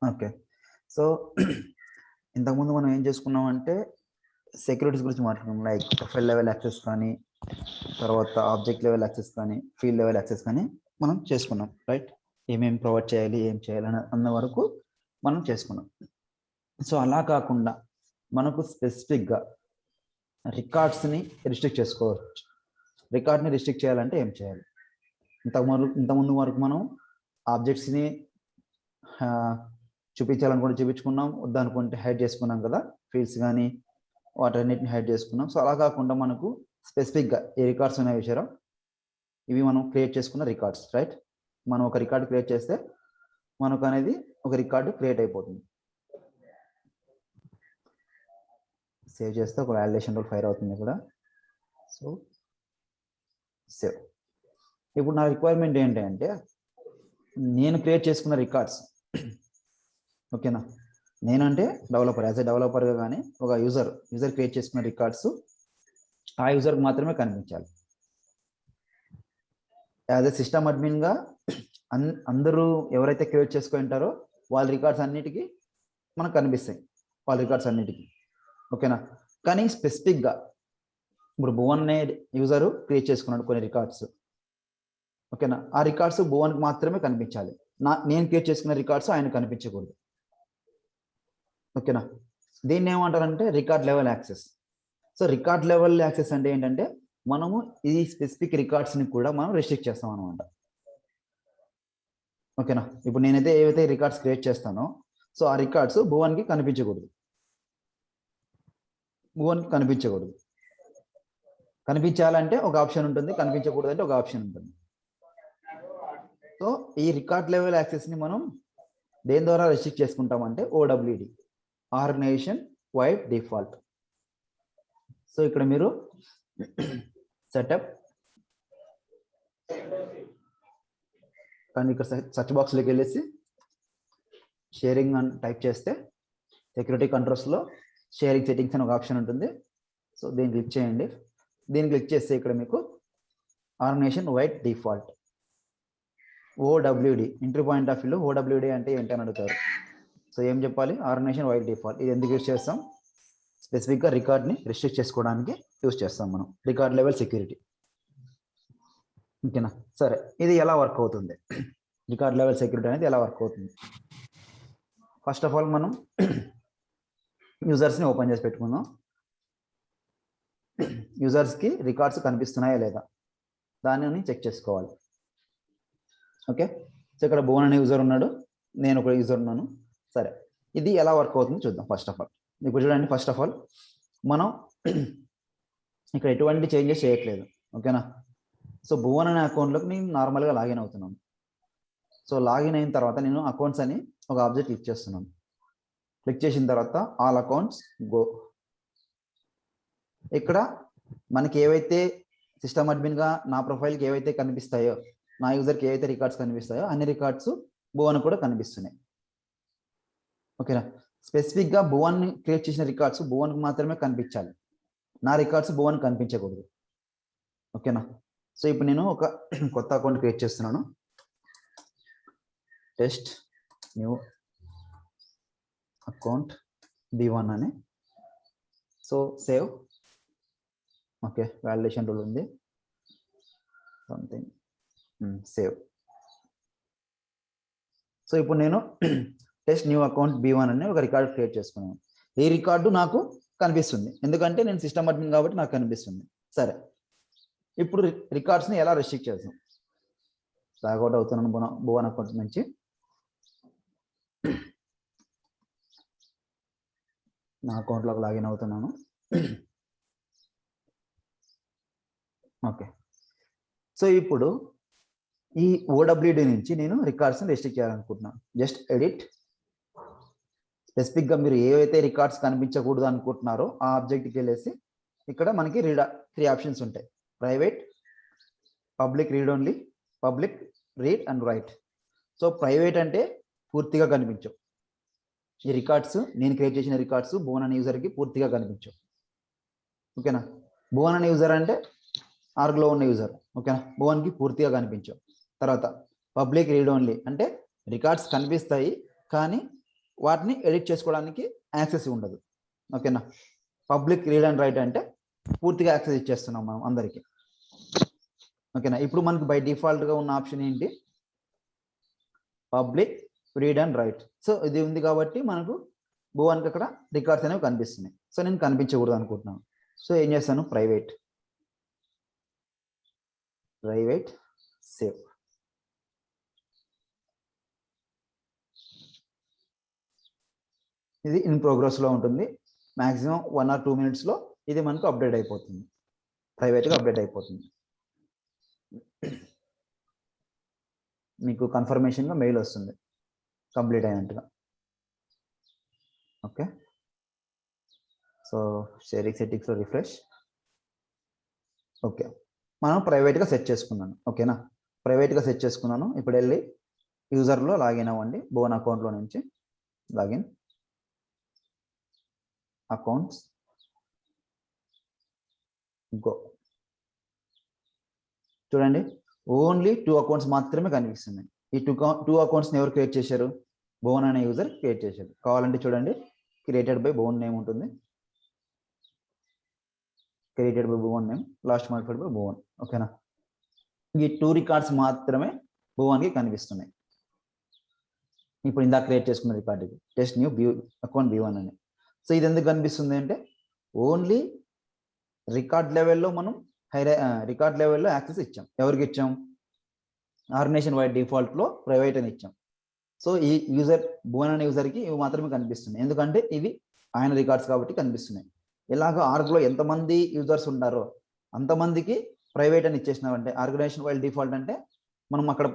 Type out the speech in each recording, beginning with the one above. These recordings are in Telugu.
ఓకే. సో ఇంతకుముందు మనం ఏం చేసుకున్నామంటే సెక్యూరిటీస్ గురించి మాట్లాడుకున్నాం. లైక్ ప్రొఫైల్ లెవెల్ యాక్సెస్ కానీ, తర్వాత ఆబ్జెక్ట్ లెవెల్ యాక్సెస్ కానీ, ఫీల్డ్ లెవెల్ యాక్సెస్ కానీ మనం చేసుకున్నాం, రైట్? ఏమేమి ప్రొవైడ్ చేయాలి, ఏం చేయాలి అన్న వరకు మనం చేసుకున్నాం. సో అలా కాకుండా మనకు స్పెసిఫిక్గా రికార్డ్స్ని రిస్ట్రిక్ట్ చేసుకోవచ్చు. రికార్డ్ని రిస్ట్రిక్ట్ చేయాలంటే ఏం చేయాలి? ఇంతకుముందు వరకు మనం ఆబ్జెక్ట్స్ని చూపించాలనుకుంటే చూపించుకున్నాం, వద్దనుకుంటే హైడ్ చేసుకున్నాం కదా, ఫీల్డ్స్ కానీ వాటన్నిటిని హైడ్ చేసుకున్నాం. సో అలా కాకుండా మనకు స్పెసిఫిక్గా ఏ రికార్డ్స్ ఉన్నాయి విషయాలు, ఇవి మనం క్రియేట్ చేసుకున్న రికార్డ్స్, రైట్? మనం ఒక రికార్డు క్రియేట్ చేస్తే మనకు అనేది ఒక రికార్డు క్రియేట్ అయిపోతుంది. సేవ్ చేస్తే ఒక వాలిడేషన్ రూల్ ఫైర్ అవుతుంది ఇక్కడ. So save. ఇప్పుడు నా రిక్వైర్మెంట్ ఏంటి అంటే, నేను క్రియేట్ చేసుకున్న రికార్డ్స్, ఓకేనా, నేనంటే డెవలపర్, యాజ్ ఎ డెవలపర్గా కానీ ఒక యూజర్ క్రియేట్ చేసుకున్న రికార్డ్స్ ఆ యూజర్కి మాత్రమే కనిపించాలి. యాజ్ ఎ సిస్టమ్ అడ్మిన్గా అందరూ ఎవరైతే క్రియేట్ చేసుకుని ఉంటారో వాళ్ళ రికార్డ్స్ అన్నిటికీ మనకు కనిపిస్తాయి, వాళ్ళ రికార్డ్స్ అన్నిటికీ, ఓకేనా. కానీ స్పెసిఫిక్గా ఇప్పుడు భువన్ అనే యూజరు క్రియేట్ చేసుకున్నాడు కొన్ని రికార్డ్స్, ఓకేనా, ఆ రికార్డ్స్ భువన్కి మాత్రమే కనిపించాలి. నేను క్రియేట్ చేసుకున్న రికార్డ్స్ ఆయన కనిపించకూడదు, ఓకేనా. దీన్ని ఏమంటారంటే record level access. So record level access అంటే ఏంటంటే మనము ఈ స్పెసిఫిక్ రికార్డ్స్ని కూడా మనం రెస్ట్రిక్ట్ చేస్తాం అనమాట, ఓకేనా. ఇప్పుడు నేనైతే ఏవైతే రికార్డ్స్ క్రియేట్ చేస్తానో సో ఆ రికార్డ్స్ భువన్కి కనిపించకూడదు, కనిపించాలంటే ఒక ఆప్షన్ ఉంటుంది, కనిపించకూడదు అంటే ఒక ఆప్షన్ ఉంటుంది. సో ఈ రికార్డ్ లెవెల్ యాక్సెస్ని మనం దేని ద్వారా రెస్ట్రిక్ట్ చేసుకుంటామంటే OWD, organisation wide default. So ఇక్కడ మీరు సెటప్ కానీ ఇక్కడ సర్చ్ బాక్స్లోకి వెళ్ళేసి షేరింగ్ అని టైప్ చేస్తే సెక్యూరిటీ కంట్రోల్స్లో షేరింగ్ సెట్టింగ్స్ అని ఒక ఆప్షన్ ఉంటుంది. సో దీన్ని క్లిక్ చేయండి. దీన్ని క్లిక్ చేస్తే ఇక్కడ మీకు organisation wide default OWD entry point of వ్యూలో OWD అంటే ఏంటని అడుగుతారు. సో ఏం చెప్పాలి? Organisation wide default. ఇది ఎందుకు యూజ్ చేస్తాం? స్పెసిఫిక్గా రికార్డ్ని రిస్ట్రిక్ట్ చేసుకోవడానికి యూజ్ చేస్తాం మనం, రికార్డ్ లెవెల్ సెక్యూరిటీ, ఓకేనా. సరే, ఇది ఎలా వర్క్ అవుతుంది, రికార్డ్ లెవెల్ సెక్యూరిటీ అనేది ఎలా వర్క్ అవుతుంది? ఫస్ట్ ఆఫ్ ఆల్ మనం యూజర్స్ని ఓపెన్ చేసి పెట్టుకుందాం. యూజర్స్కి రికార్డ్స్ కనిపిస్తున్నాయా లేదా దానిని చెక్ చేసుకోవాలి, ఓకే. సో ఇక్కడ భువన్ అనే యూజర్ ఉన్నాడు, నేను ఒక యూజర్ ఉన్నాను. సరే, ఇది ఎలా వర్క్ అవుతుందో చూద్దాం. ఫస్ట్ ఆఫ్ ఆల్ ఇప్పుడు చూడండి, ఫస్ట్ ఆఫ్ ఆల్ మనం ఇక్కడ ఎటువంటి చేంజెస్ చేయట్లేదు, ఓకేనా. సో భువన్ అనే అకౌంట్లోకి నేను నార్మల్గా లాగిన్ అవుతున్నాను. సో లాగిన్ అయిన తర్వాత నేను అకౌంట్స్ అని ఒక ఆబ్జెక్ట్ క్లిక్ చేస్తున్నాను. క్లిక్ చేసిన తర్వాత ఆల్ అకౌంట్స్ గో. ఇక్కడ మనకి ఏవైతే సిస్టమ్ అడ్మిన్గా నా ప్రొఫైల్కి ఏవైతే కనిపిస్తాయో, నా యూజర్కి ఏవైతే రికార్డ్స్ కనిపిస్తాయో అన్ని రికార్డ్స్ భువన్ కూడా కనిపిస్తున్నాయి, ఓకేనా. స్పెసిఫిక్గా భువన్ క్రియేట్ చేసిన రికార్డ్స్ భువన్కి మాత్రమే కనిపించాలి, నా రికార్డ్స్ భువన్ కనిపించకూడదు, ఓకేనా. సో ఇప్పుడు నేను ఒక కొత్త అకౌంట్ క్రియేట్ చేస్తున్నాను, టెస్ట్ న్యూ అకౌంట్ B1 అని. So save, okay, validation rule ఉంది, సంథింగ్, సేవ్. సో ఇప్పుడు నేను టెస్ట్ న్యూ అకౌంట్ B1 అని ఒక రికార్డు క్రియేట్ చేసుకున్నాను. ఈ రికార్డు నాకు కనిపిస్తుంది ఎందుకంటే నేను సిస్టమ్ అడ్మిన్ కాబట్టి నాకు కనిపిస్తుంది. సరే, ఇప్పుడు రికార్డ్స్ని ఎలా రెస్ట్రిక్ట్ చేస్తాం? లాగౌట్ అవుతున్నాను భువన్ అకౌంట్ నుంచి. నా అకౌంట్లోకి లాగిన్ అవుతున్నాను, ఓకే. సో ఇప్పుడు ఈ OWD నుంచి నేను రికార్డ్స్ని రెస్ట్రిక్ట్ చేయాలనుకుంటున్నాను. జస్ట్ ఎడిట్, స్పెసిఫిక్గా మీరు ఏవైతే రికార్డ్స్ కనిపించకూడదు అనుకుంటున్నారో ఆ ఆబ్జెక్ట్కి వెళ్ళేసి ఇక్కడ మనకి 3 ఆప్షన్స్ ఉంటాయి: private, public read only, public read and right. So private అంటే పూర్తిగా కనిపించవు, ఈ రికార్డ్స్ నేను క్రియేట్ చేసిన రికార్డ్స్ భువన్ అనే యూజర్కి పూర్తిగా కనిపించవు, ఓకేనా. భువన్ అనే యూజర్ అంటే ఆర్గ్లో ఉన్న యూజర్, ఓకేనా, భువన్కి పూర్తిగా కనిపించవు. తర్వాత పబ్లిక్ రీడ్ ఓన్లీ అంటే రికార్డ్స్ కనిపిస్తాయి కానీ వాటిని ఎడిట్ చేసుకోవడానికి యాక్సెస్ ఉండదు. ఓకేనా, పబ్లిక్ రీడ్ అండ్ రైట్ అంటే పూర్తిగా యాక్సెస్ ఇచ్చేస్తున్నాం మనం అందరికీ. ఓకేనా, ఇప్పుడు మనకు బై డిఫాల్ట్గా ఉన్న ఆప్షన్ ఏంటి, public read and right. So ఇది ఉంది కాబట్టి మనకు భువన్కి అక్కడ రికార్డ్స్ అనేవి కనిపిస్తున్నాయి. సో నేను కనిపించకూడదు అనుకుంటున్నాను. సో ఏం చేస్తాను, ప్రైవేట్ సేవ్. ఇది ఇన్ ప్రోగ్రెస్లో ఉంటుంది. మ్యాక్సిమం 1 or 2 minutes ఇది మనకు అప్డేట్ అయిపోతుంది, ప్రైవేట్గా అప్డేట్ అయిపోతుంది. మీకు కన్ఫర్మేషన్గా మెయిల్ వస్తుంది కంప్లీట్ అయినట్టుగా. ఓకే, సో షేరింగ్ సెట్టింగ్స్లో రిఫ్రెష్. ఓకే, మనం ప్రైవేట్గా సెట్ చేసుకున్నాను. ఓకేనా, ప్రైవేట్గా సెట్ చేసుకున్నాను. ఇప్పుడు వెళ్ళి యూజర్లో లాగిన్ అవ్వండి. భువన్ అకౌంట్లో నుంచి లాగిన్, అకౌంట్స్, గో. చూడండి, ఓన్లీ 2 అకౌంట్స్ మాత్రమే కనిపిస్తున్నాయి. ఈ 2 అకౌంట్స్ని ఎవరు క్రియేట్ చేశారు, భువన్ అనే యూజర్ క్రియేట్ చేశారు. కావాలంటే చూడండి, క్రియేటెడ్ బై భువన్ నేమ్ ఉంటుంది, created by Bhuvan name, last modified by Bhuvan. ఓకేనా, ఈ 2 రికార్డ్స్ మాత్రమే భువన్కి కనిపిస్తున్నాయి. ఇప్పుడు ఇందాక క్రియేట్ చేసుకున్న record test new account B1 అని. సో ఇది ఎందుకు కనిపిస్తుంది అంటే ఓన్లీ రికార్డ్ లెవెల్లో మనం రికార్డ్ లెవెల్లో యాక్సెస్ ఇచ్చాం. ఎవరికి ఇచ్చాం, ఆర్గనైజేషన్ వైడ్ డిఫాల్ట్లో ప్రైవేట్ అని ఇచ్చాం. సో ఈ యూజర్ భువన్ అనే యూజర్కి ఇవి మాత్రమే కనిపిస్తున్నాయి, ఎందుకంటే ఇవి ఆయన రికార్డ్స్ కాబట్టి కనిపిస్తున్నాయి. ఇలాగ ఆర్గ్లో ఎంతమంది యూజర్స్ ఉంటారో అంతమందికి ప్రైవేట్ అని ఇచ్చేసినామంటే, ఆర్గనైజేషన్ వైడ్ డిఫాల్ట్ అంటే మనం అక్కడ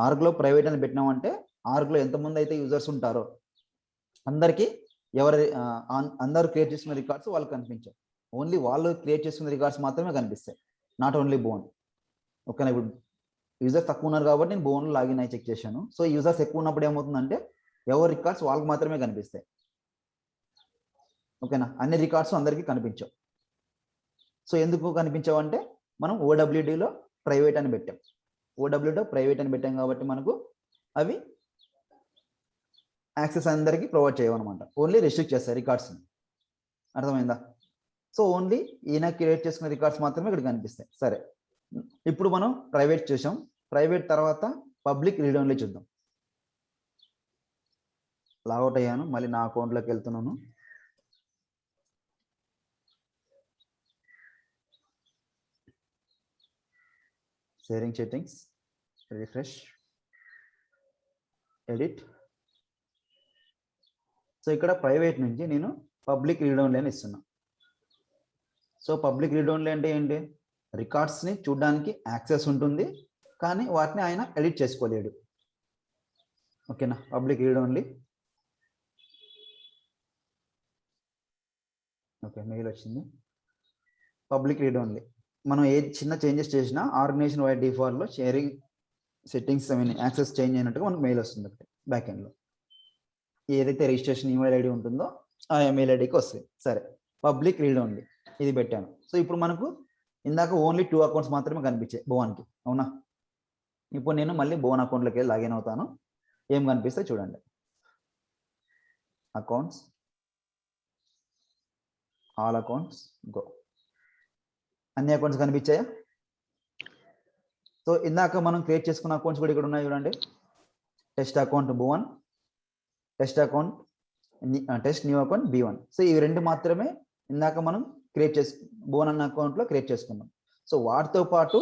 ఆర్గ్లో ప్రైవేట్ అని పెట్టినామంటే ఆర్గ్లో ఎంతమంది అయితే యూజర్స్ ఉంటారో అందరికీ అందరూ క్రియేట్ చేసిన రికార్డ్స్ వాళ్ళకి కనిపించాయి. ఓన్లీ వాళ్ళు క్రియేట్ చేసిన రికార్డ్స్ మాత్రమే కనిపిస్తాయి, నాట్ ఓన్లీ భువన్. ఓకేనా, ఇప్పుడు యూజర్స్ తక్కువ ఉన్నారు కాబట్టి నేను భువన్లో లాగిన్ అయి చెక్ చేశాను. సో యూజర్స్ ఎక్కువ ఉన్నప్పుడు ఏమవుతుందంటే ఎవరి రికార్డ్స్ వాళ్ళకి మాత్రమే కనిపిస్తాయి. ఓకేనా, అన్ని రికార్డ్స్ అందరికీ కనిపించవు. సో ఎందుకు కనిపించవంటే మనం ఓడబ్ల్యూడీలో ప్రైవేట్ అని పెట్టాం. ఓడబ్ల్యూడీలో ప్రైవేట్ అని పెట్టాం కాబట్టి మనకు అవి యాక్సెస్ అందరికీ ప్రొవైడ్ చేయవన్నమాట, ఓన్లీ రెస్ట్రిక్ట్ చేస్తాయి రికార్డ్స్ని. అర్థమైందా? సో ఓన్లీ ఈయన క్రియేట్ చేసుకున్న రికార్డ్స్ మాత్రమే ఇక్కడ కనిపిస్తాయి. సరే, ఇప్పుడు మనం ప్రైవేట్ చూసాం. ప్రైవేట్ తర్వాత పబ్లిక్ రీడ్ ఓన్లీ చూద్దాం. లాగౌట్ అయ్యాను, మళ్ళీ నా అకౌంట్లోకి వెళ్తున్నాను. Sharing settings, refresh, edit. So ఇక్కడ ప్రైవేట్ నుంచి నేను పబ్లిక్ రీడ్ ఓన్లీ అని ఇస్తున్నా. సో పబ్లిక్ రీడ్ ఓన్లీ అంటే ఏంటి, రికార్డ్స్ని చూడడానికి యాక్సెస్ ఉంటుంది కానీ వాటిని ఆయన ఎడిట్ చేసుకోలేడు. ఓకేనా, public read only. Okay, mail వచ్చింది. పబ్లిక్ రీడ్ ఓన్లీ మనం ఏ చిన్న చేంజెస్ చేసినా ఆర్గనైజేషన్ వైడ్ డిఫాల్ట్లో షేరింగ్ సెట్టింగ్స్ యాక్సెస్ చేంజ్ అయినట్టుగా మనకు మెయిల్ వస్తుంది బ్యాక్ ఎండ్లో. ఏదైతే రిజిస్ట్రేషన్ ఈమెయిల్ ఐడి ఉంటుందో ఆ ఈమెయిల్ ఐడికి వస్తుంది. సరే, పబ్లిక్ రీడ్ ఓన్లీ ఇది పెట్టాను. సో ఇప్పుడు మనకు ఇందాక ఓన్లీ 2 అకౌంట్స్ మాత్రమే కనిపించాయి భువన్కి, అవునా? ఇప్పుడు నేను మళ్ళీ భువన్ అకౌంట్లోకి వెళ్ళి లాగిన్ అవుతాను. ఏం కనిపిస్తే చూడండి, అకౌంట్స్, ఆల్ అకౌంట్స్, గో. అన్ని అకౌంట్స్ కనిపించాయా? సో ఇందాక మనం క్రియేట్ చేసుకున్న అకౌంట్స్ కూడా ఇక్కడ ఉన్నాయి చూడండి. Test account Bhuvan, test account, test new account B1. So ఇవి 2 మాత్రమే ఇందాక మనం క్రియేట్ భువన్ అన్న అకౌంట్లో క్రియేట్ చేసుకున్నాం. సో వాటితో పాటు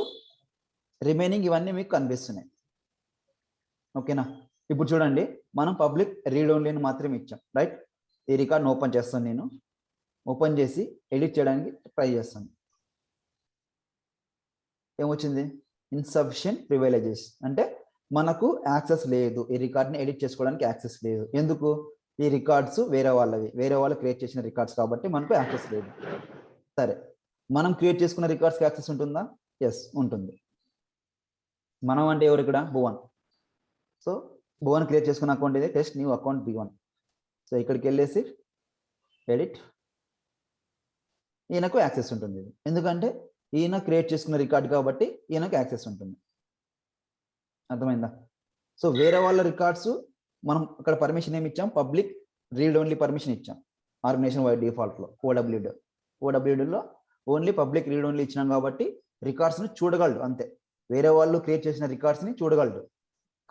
రిమైనింగ్ ఇవన్నీ మీకు కనిపిస్తున్నాయి. ఓకేనా, ఇప్పుడు చూడండి, మనం పబ్లిక్ రీడ్ ఓన్లీని మాత్రమే ఇచ్చాం, రైట్? ఈ రికార్డ్ని ఓపెన్ చేస్తాను, నేను ఓపెన్ చేసి ఎడిట్ చేయడానికి ట్రై చేస్తాను. ఏమొచ్చింది, ఇన్సఫిషియెంట్ ప్రివిలేజెస్ అంటే మనకు యాక్సెస్ లేదు, ఈ రికార్డ్ని ఎడిట్ చేసుకోవడానికి యాక్సెస్ లేదు. ఎందుకు, ఈ రికార్డ్స్ వేరే వాళ్ళవి, వేరే వాళ్ళు క్రియేట్ చేసిన రికార్డ్స్ కాబట్టి మనకు యాక్సెస్ లేదు. సరే, మనం క్రియేట్ చేసుకున్న రికార్డ్స్కి యాక్సెస్ ఉంటుందా? ఎస్, ఉంటుంది. మనం అంటే ఎవరు ఇక్కడ, భువన్. సో భువన్ క్రియేట్ చేసుకున్న అకౌంట్ ఇది, test new account B1. So ఇక్కడికి వెళ్ళేసి ఎడిట్, ఈయనకు యాక్సెస్ ఉంటుంది. ఎందుకంటే ఈయన క్రియేట్ చేసుకున్న రికార్డ్ కాబట్టి ఈయనకు యాక్సెస్ ఉంటుంది. అర్థమైందా? సో వేరే వాళ్ళ రికార్డ్స్ మనం అక్కడ పర్మిషన్ ఏమి ఇచ్చాం, పబ్లిక్ రీడ్ ఓన్లీ పర్మిషన్ ఇచ్చాం ఆర్గనైజేషన్ వైడ్ డిఫాల్ట్లో ఓడబ్ల్యూడీలో ఓన్లీ పబ్లిక్ రీడ్ ఓన్లీ ఇచ్చినాం కాబట్టి రికార్డ్స్ని చూడగలడు అంతే. వేరే వాళ్ళు క్రియేట్ చేసిన రికార్డ్స్ని చూడగలడు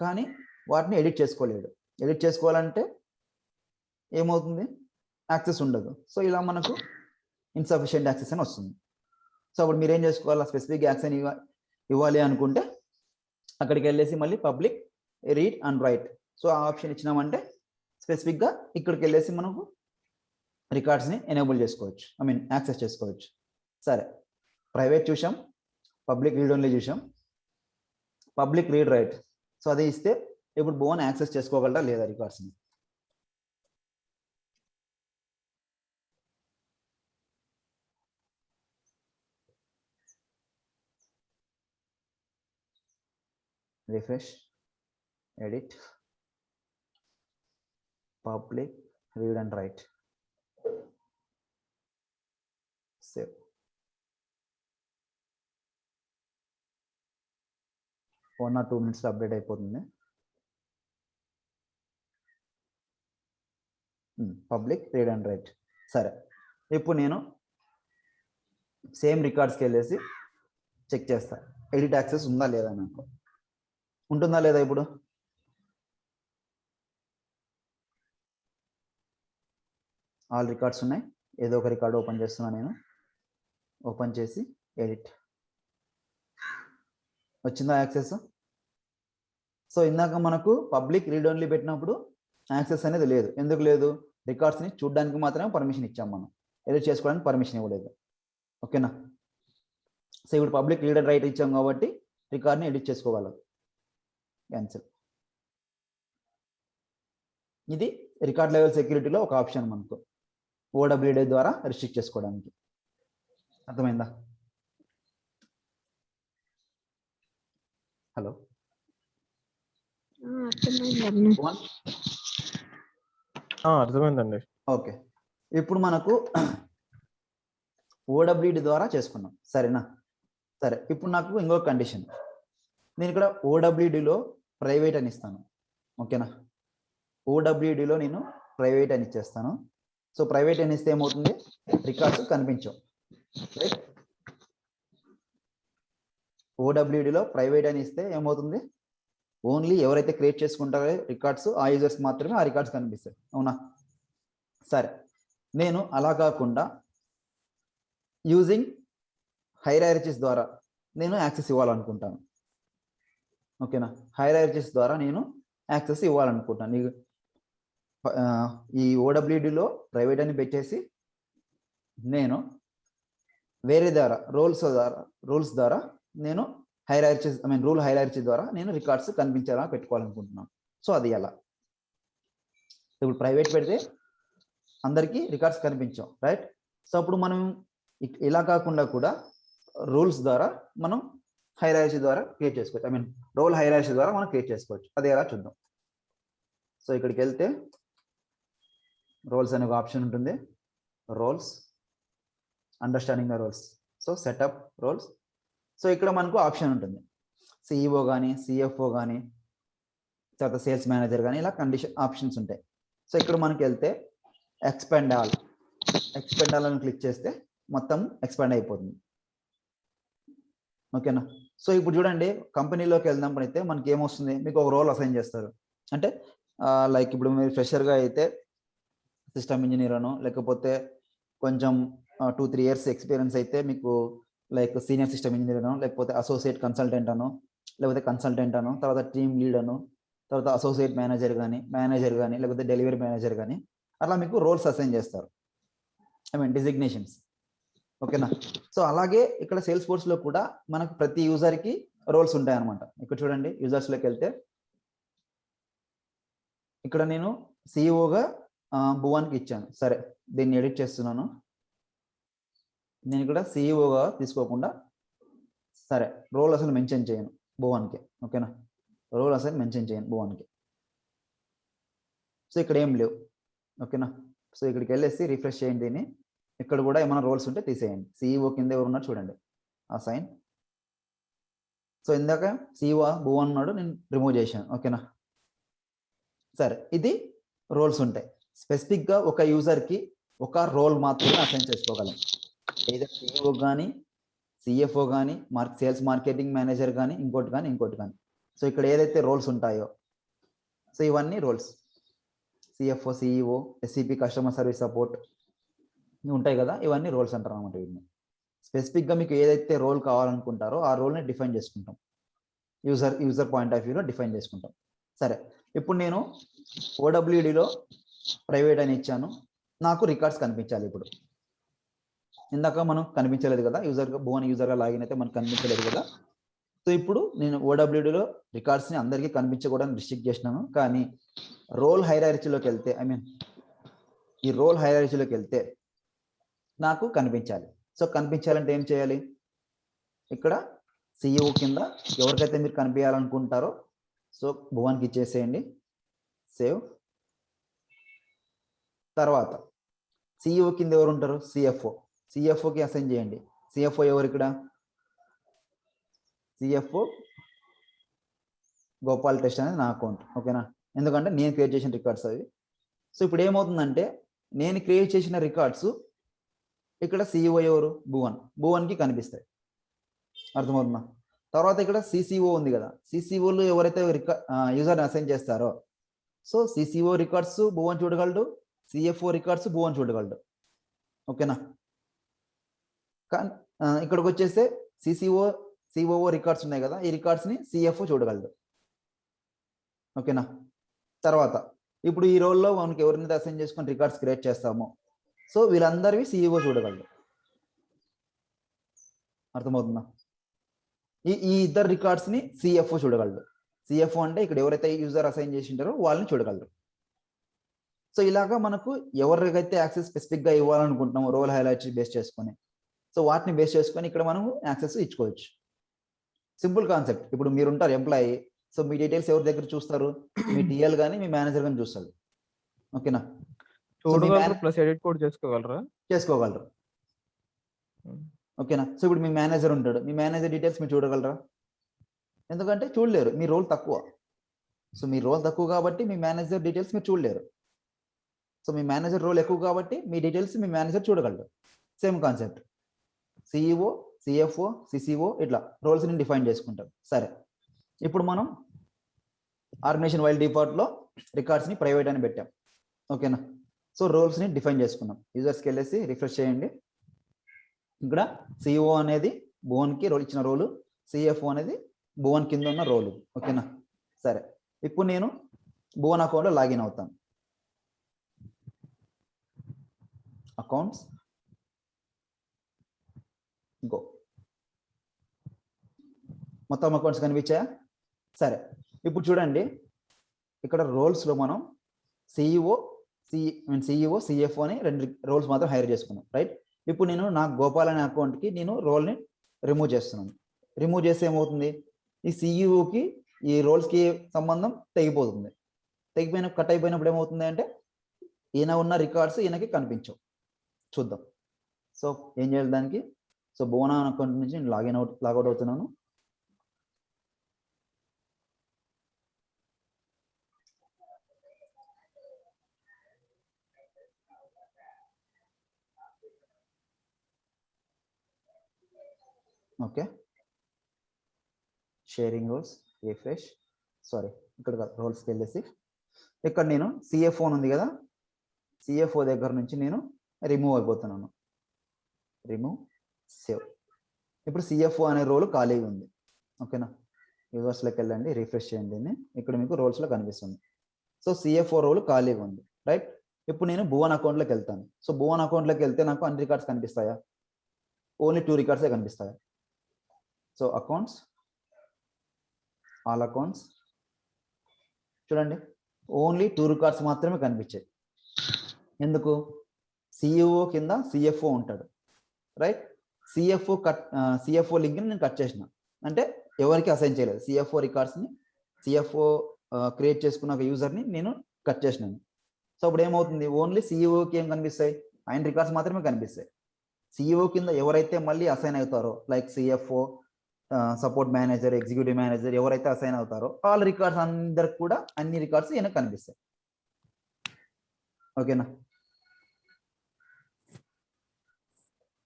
కానీ వాటిని ఎడిట్ చేసుకోలేడు. ఎడిట్ చేసుకోవాలంటే ఏమవుతుంది, యాక్సెస్ ఉండదు. సో ఇలా మనకు ఇన్సఫిషియెంట్ యాక్సెస్ అని వస్తుంది. సో అప్పుడు మీరు ఏం చేసుకోవాలి, స్పెసిఫిక్ యాక్సెస్ ఇవ్వాలి అనుకుంటే అక్కడికి వెళ్ళేసి మళ్ళీ public read and right, so ఆ ఆప్షన్ ఇచ్చినామంటే స్పెసిఫిక్గా ఇక్కడికి వెళ్ళేసి మనకు రికార్డ్స్ని ఎనేబుల్ చేసుకోవచ్చు, యాక్సెస్ చేసుకోవచ్చు. సరే, ప్రైవేట్ చూసాం, పబ్లిక్ రీడ్ ఓన్లీ చూసాం, పబ్లిక్ రీడ్ రైట్. సో అది ఇస్తే ఇప్పుడు భువన్ యాక్సెస్ చేసుకోగలరా లేదా రికార్డ్స్ని? Refresh, edit, public read and write, save. 1 or 2 minutes update అయిపోతుంది. Public read and write. సరే, ఇప్పుడు నేను సేమ్ రికార్డ్స్కి వెళ్ళేసి చెక్ చేస్తా ఎడిట్ యాక్సెస్ ఉందా లేదా, నాకు ఉంటుందా లేదా. ఇప్పుడు ఆల్ రికార్డ్స్ ఉన్నాయి, ఏదో ఒక రికార్డ్ ఓపెన్ చేస్తున్నా నేను. ఓపెన్ చేసి ఎడిట్, వచ్చిందా యాక్సెస్? సో ఇందాక మనకు పబ్లిక్ రీడ్ ఓన్లీ పెట్టినప్పుడు యాక్సెస్ అనేది లేదు. ఎందుకు లేదు? రికార్డ్స్ని చూడడానికి మాత్రమే పర్మిషన్ ఇచ్చాం, మనం ఎడిట్ చేసుకోవడానికి పర్మిషన్ ఇవ్వలేదు. ఓకేనా? సో ఇప్పుడు పబ్లిక్ రీడ్ అండ్ రైట్ ఇచ్చాం కాబట్టి రికార్డ్ని ఎడిట్ చేసుకోగలం. క్యాన్సిల్. ఇది రికార్డ్ లెవెల్ సెక్యూరిటీలో ఒక ఆప్షన్ మనకు ఓడబ్ల్యూడీ ద్వారా రిస్ట్రిక్ట్ చేసుకోవడానికి. అర్థమైందా? హలో, అర్థమైందండి. ఓకే, ఇప్పుడు మనకు ఓడబ్ల్యూడీ ద్వారా చేసుకున్నాం, సరేనా? సరే, ఇప్పుడు నాకు ఇంకొక కండిషన్, నేను ఇక్కడ ఓడబ్ల్యూడీలో ప్రైవేట్ అని ఇస్తాను. ఓకేనా? ఓడబ్ల్యూడీలో నేను ప్రైవేట్ అని ఇచ్చేస్తాను. సో ప్రైవేట్ అని ఇస్తే ఏమవుతుంది, రికార్డ్స్ కనిపించవు, రైట్? ఓడబ్ల్యూడీలో ప్రైవేట్ అని ఇస్తే ఏమవుతుంది, ఓన్లీ ఎవరైతే క్రియేట్ చేసుకుంటారో రికార్డ్స్ ఆ యూజర్స్ మాత్రమే ఆ రికార్డ్స్ కనిపిస్తాయి. అవునా? సరే, నేను అలా కాకుండా యూజింగ్ హైరార్చీస్ ద్వారా నేను యాక్సెస్ ఇవ్వాలనుకుంటాను. ఓకేనా? హైరార్చీస్ ద్వారా నేను యాక్సెస్ ఇవ్వాలనుకుంటాను. ఈ ఓడబ్ల్యూడీలో ప్రైవేట్ అని పెట్టేసి నేను వేరే ద్వారా రూల్స్ ద్వారా నేను హైరార్చీస్ రూల్ హైరార్చీ ద్వారా నేను రికార్డ్స్ కనిపించేలా పెట్టుకోవాలనుకుంటున్నాను. సో అది ఎలా? ఇప్పుడు ప్రైవేట్ పెడితే అందరికీ రికార్డ్స్ కనిపించాం, రైట్? సో అప్పుడు మనం ఇలా కాకుండా కూడా రూల్స్ ద్వారా మనం హైరార్చీ ద్వారా క్రియేట్ చేసుకోవచ్చు. రోల్ హైరార్చీ ద్వారా మనం క్రియేట్ చేసుకోవచ్చు. అది ఎలా చూద్దాం. సో ఇక్కడికి వెళ్తే రోల్స్ అనే ఒక ఆప్షన్ ఉంటుంది, roles, understanding the roles. So setup roles. So ఇక్కడ మనకు ఆప్షన్ ఉంటుంది, సిఇఓ కానీ, సిఎఫ్ఓ కానీ, తర్వాత సేల్స్ మేనేజర్ కానీ, ఇలా ఆప్షన్స్ ఉంటాయి. సో ఇక్కడ మనకి వెళ్తే ఎక్స్పాండ్ ఆల్ అని క్లిక్ చేస్తే మొత్తం ఎక్స్పాండ్ అయిపోతుంది. ఓకేనా? సో ఇప్పుడు చూడండి, కంపెనీలోకి వెళ్దాం మనకి ఏమొస్తుంది, మీకు ఒక రోల్ అసైన్ చేస్తారు. అంటే లైక్ ఇప్పుడు మీరు ఫ్రెషర్గా అయితే సిస్టమ్ ఇంజనీర్ అనో, లేకపోతే కొంచెం 2-3 years ఎక్స్పీరియన్స్ అయితే మీకు లైక్ సీనియర్ సిస్టమ్ ఇంజనీర్ అనో, లేకపోతే అసోసియేట్ కన్సల్టెంట్ అనో, లేకపోతే కన్సల్టెంట్ అనో, తర్వాత టీమ్ లీడ్ అనో, తర్వాత అసోసియేట్ మేనేజర్ కానీ, లేకపోతే డెలివరీ మేనేజర్ కానీ, అట్లా మీకు రోల్స్ అసైన్ చేస్తారు, డిజిగ్నేషన్స్. ఓకేనా? సో అలాగే ఇక్కడ సేల్స్ ఫోర్స్లో కూడా మనకు ప్రతి యూజర్కి రోల్స్ ఉంటాయి అనమాట. ఇక్కడ చూడండి, యూజర్స్లోకి వెళ్తే ఇక్కడ నేను సిఇఓగా భువన్కి ఇచ్చాను. సరే, దీన్ని ఎడిట్ చేస్తున్నాను. నేను ఇక్కడ సిఇఓగా తీసుకోకుండా సరే రోల్ అసలు మెన్షన్ చేయను భువన్కి. ఓకేనా? రోల్ అసలు మెన్షన్ చేయను భువన్కి. సో ఇక్కడ ఏం లేవు. ఓకేనా? సో ఇక్కడికి వెళ్ళేసి రిఫ్రెష్ చేయండి దీన్ని. ఇక్కడ కూడా ఏమైనా రోల్స్ ఉంటే తీసేయండి. సిఇఓ కింద ఎవరు ఉన్నారు చూడండి, అసైన్. సో ఇందాక సిఇఓ భువన్ ఉన్నాడు, నేను రిమూవ్ చేశాను. ఓకేనా? సరే, ఇది రోల్స్ ఉంటాయి. స్పెసిఫిక్గా ఒక యూజర్కి ఒక రోల్ మాత్రమే అసైన్ చేసుకోగలం. ఏదైతే సిఇఓ కానీ, సిఎఫ్ఓ కానీ, సేల్స్ మార్కెటింగ్ మేనేజర్ కానీ, ఇంకోటి కానీ. సో ఇక్కడ ఏదైతే రోల్స్ ఉంటాయో, సో ఇవన్నీ roles. CFO, CEO, SCP, customer service support ఉంటాయి కదా, ఇవన్నీ రోల్స్ అంటారు అన్నమాట. వీటిని స్పెసిఫిక్గా మీకు ఏదైతే రోల్ కావాలనుకుంటారో ఆ రోల్ని డిఫైన్ చేసుకుంటాం. యూజర్ పాయింట్ ఆఫ్ వ్యూలో డిఫైన్ చేసుకుంటాం. సరే, ఇప్పుడు నేను ఓడబ్ల్యూడిలో ప్రైవేట్ అని ఇచ్చాను, నాకు రికార్డ్స్ కనిపించాలి. ఇప్పుడు ఇందాక మనం కనిపించలేదు కదా, భువన్ యూజర్గా లాగిన్ అయితే మనకు కనిపించలేదు కదా. సో ఇప్పుడు నేను ఓడబ్ల్యూడిలో రికార్డ్స్ని అందరికీ కనిపించకూడదని రిస్ట్రిక్ట్ చేసినాను. కానీ రోల్ హైరార్కీలోకి వెళ్తే, ఈ రోల్ హైరార్కీలోకి వెళ్తే నాకు కనిపించాలి. సో కనిపించాలంటే ఏం చేయాలి? ఇక్కడ సిఇఓ కింద ఎవరికైతే మీరు కనిపించాలనుకుంటారో సో భువన్కి ఇచ్చేసేయండి, సేవ్. తర్వాత సిఇఓ కింద ఎవరు ఉంటారు? సిఎఫ్ఓకి అసైన్ చేయండి. సిఎఫ్ఓ ఎవరు ఇక్కడ? సిఎఫ్ఓ గోపాల్ టెస్ట్ అనేది నా అకౌంట్, ఓకేనా? ఎందుకంటే నేను క్రియేట్ చేసిన రికార్డ్స్ అవి. సో ఇప్పుడు ఏమవుతుందంటే నేను క్రియేట్ చేసిన రికార్డ్స్ ఇక్కడ సిఇఓ ఎవరు? భువన్కి కనిపిస్తాయి. అర్థమవుతుందా? తర్వాత ఇక్కడ సిసిఓ ఉంది కదా, సిసిఓలు ఎవరైతే యూజర్ని అసైన్ చేస్తారో సో సిసిఓ రికార్డ్స్ భువన్ చూడగలడు, సిఎఫ్ఓ రికార్డ్స్ భువన్ చూడగలడు, ఓకేనా? కానీ ఇక్కడికి వచ్చేస్తే సిఓఓ రికార్డ్స్ ఉన్నాయి కదా, ఈ రికార్డ్స్ని సిఎఫ్ఓ చూడగలడు, ఓకేనా? తర్వాత ఇప్పుడు ఈ రోల్లో మనకి ఎవరినైతే అసైన్ చేసుకొని రికార్డ్స్ క్రియేట్ చేస్తామో సో వీళ్ళందరివి సిఇఓ చూడగలడు. అర్థమవుతుందా? ఈ ఇద్దరు రికార్డ్స్ని సిఎఫ్ఓ చూడగలడు. సిఎఫ్ఓ అంటే ఇక్కడ ఎవరైతే యూజర్ అసైన్ చేసి ఉంటారో వాళ్ళని చూడగలరు. సో ఇలాగా మనకు ఎవరికైతే యాక్సెస్ స్పెసిఫిక్గా ఇవ్వాలనుకుంటున్నామో రోల్ హైలైట్స్ బేస్ చేసుకొని సో వాటిని బేస్ చేసుకొని ఇక్కడ మనం యాక్సెస్ ఇచ్చుకోవచ్చు. Simple concept. ఇప్పుడు మీరు ఉంటారు ఎంప్లాయీ, సో మీ డీటెయిల్స్ ఎవరి దగ్గర చూస్తారు? మీ టీఎల్ కానీ మీ మేనేజర్ కానీ చూస్తారు, ఓకేనా? చూడగలరు ప్లస్ ఎడిట్ కూడా చేసుకోగలరు, ఓకేనా? సో ఇప్పుడు మీ మేనేజర్ ఉంటాడు, మీ మేనేజర్ డీటెయిల్స్ మీరు చూడగలరా? ఎందుకంటే చూడలేరు, మీ రోల్ తక్కువ. సో మీ రోల్ తక్కువ కాబట్టి మీ మేనేజర్ డీటెయిల్స్ మీరు చూడలేరు. సో మీ మేనేజర్ రోల్ ఎక్కువ కాబట్టి మీ డీటెయిల్స్ మీ మేనేజర్ చూడగలరు. Same concept. సిఇఓ, సిఎఫ్ఓ, సిసిఓ ఇట్లా రోల్స్ని డిఫైన్ చేసుకుంటాం. సరే, ఇప్పుడు మనం ఆర్గనైజేషన్ వైల్ డిఫాల్ట్లో రికార్డ్స్ని ప్రైవేట్ అని పెట్టాం, ఓకేనా? సో రోల్స్ని డిఫైన్ చేసుకున్నాం. యూజర్స్కి వెళ్ళేసి రిఫ్రెష్ చేయండి. ఇక్కడ సిఇఓ అనేది భువన్కి రోల్ ఇచ్చిన రోలు, సిఎఫ్ఓ అనేది భువన్ కింద ఉన్న రోలు, ఓకేనా? సరే, ఇప్పుడు నేను భువన్ అకౌంట్లో లాగిన్ అవుతాను. Accounts, go. మొత్తం అకౌంట్స్ కనిపించాయా? సరే, ఇప్పుడు చూడండి ఇక్కడ రోల్స్లో మనం సిఇఓ, సిఎఫ్ఓ అని 2 రోల్స్ మాత్రం హైర్ చేసుకున్నాం, రైట్? ఇప్పుడు నేను నా గోపాల్ అనే అకౌంట్కి నేను రోల్ని రిమూవ్ చేస్తున్నాను. రిమూవ్ చేస్తే ఏమవుతుంది? ఈ సిఇఓకి ఈ రోల్స్కి సంబంధం తెగిపోతుంది. కట్ అయిపోయినప్పుడు ఏమవుతుంది అంటే ఈయన ఉన్న రికార్డ్స్ ఈయనకి కనిపించవు. చూద్దాం. సో ఏం చేయాలి దానికి? సో భువన్ అకౌంట్ నుంచి నేను లాగౌట్ అవుతున్నాను. Okay, sharing roles, refresh. Sorry, ఇక్కడ రోల్స్కి వెళ్ళేసి ఇక్కడ నేను సిఎఫ్ఓ ఉంది కదా, సిఎఫ్ఓ దగ్గర నుంచి నేను రిమూవ్ అయిపోతున్నాను. Remove, save. ఇప్పుడు సిఎఫ్ఓ అనే రోల్ ఖాళీగా ఉంది, ఓకేనా? యూజర్స్లోకి వెళ్ళండి, రిఫ్రెష్ చేయండి దీన్ని, ఇక్కడ మీకు రోల్స్లో కనిపిస్తుంది. సో సిఎఫ్ఓ రోల్ ఖాళీగా ఉంది, రైట్? ఇప్పుడు నేను భువన్ అకౌంట్లోకి వెళ్తాను. సో భువన్ అకౌంట్లోకి వెళ్తే నాకు అన్ని రికార్డ్స్ కనిపిస్తాయా? ఓన్లీ 2 రికార్డ్సే కనిపిస్తాయా? సో అకౌంట్స్, ఆల్ అకౌంట్స్, చూడండి ఓన్లీ 2 రికార్డ్స్ మాత్రమే కనిపించాయి. ఎందుకు? సిఇఓ కింద సిఎఫ్ఓ ఉంటాడు, రైట్? సిఎఫ్ఓ లింక్ని నేను కట్ చేసిన, అంటే ఎవరికి అసైన్ చేయలేదు. సిఎఫ్ఓ రికార్డ్స్ని సిఎఫ్ఓ క్రియేట్ చేసుకున్న ఒక యూజర్ని నేను కట్ చేసినాను. సో అప్పుడు ఏమవుతుంది? ఓన్లీ సిఇఓకి ఏం కనిపిస్తాయి? ఆయన రికార్డ్స్ మాత్రమే కనిపిస్తాయి. సిఇఓ కింద ఎవరైతే మళ్ళీ అసైన్ అవుతారో like CFO, support manager, executive manager ఎవరైతే అసైన్ అవుతారో వాళ్ళ రికార్డ్స్ అందరికి కూడా అన్ని రికార్డ్స్ ఈయనకు కనిపిస్తాయి, ఓకేనా.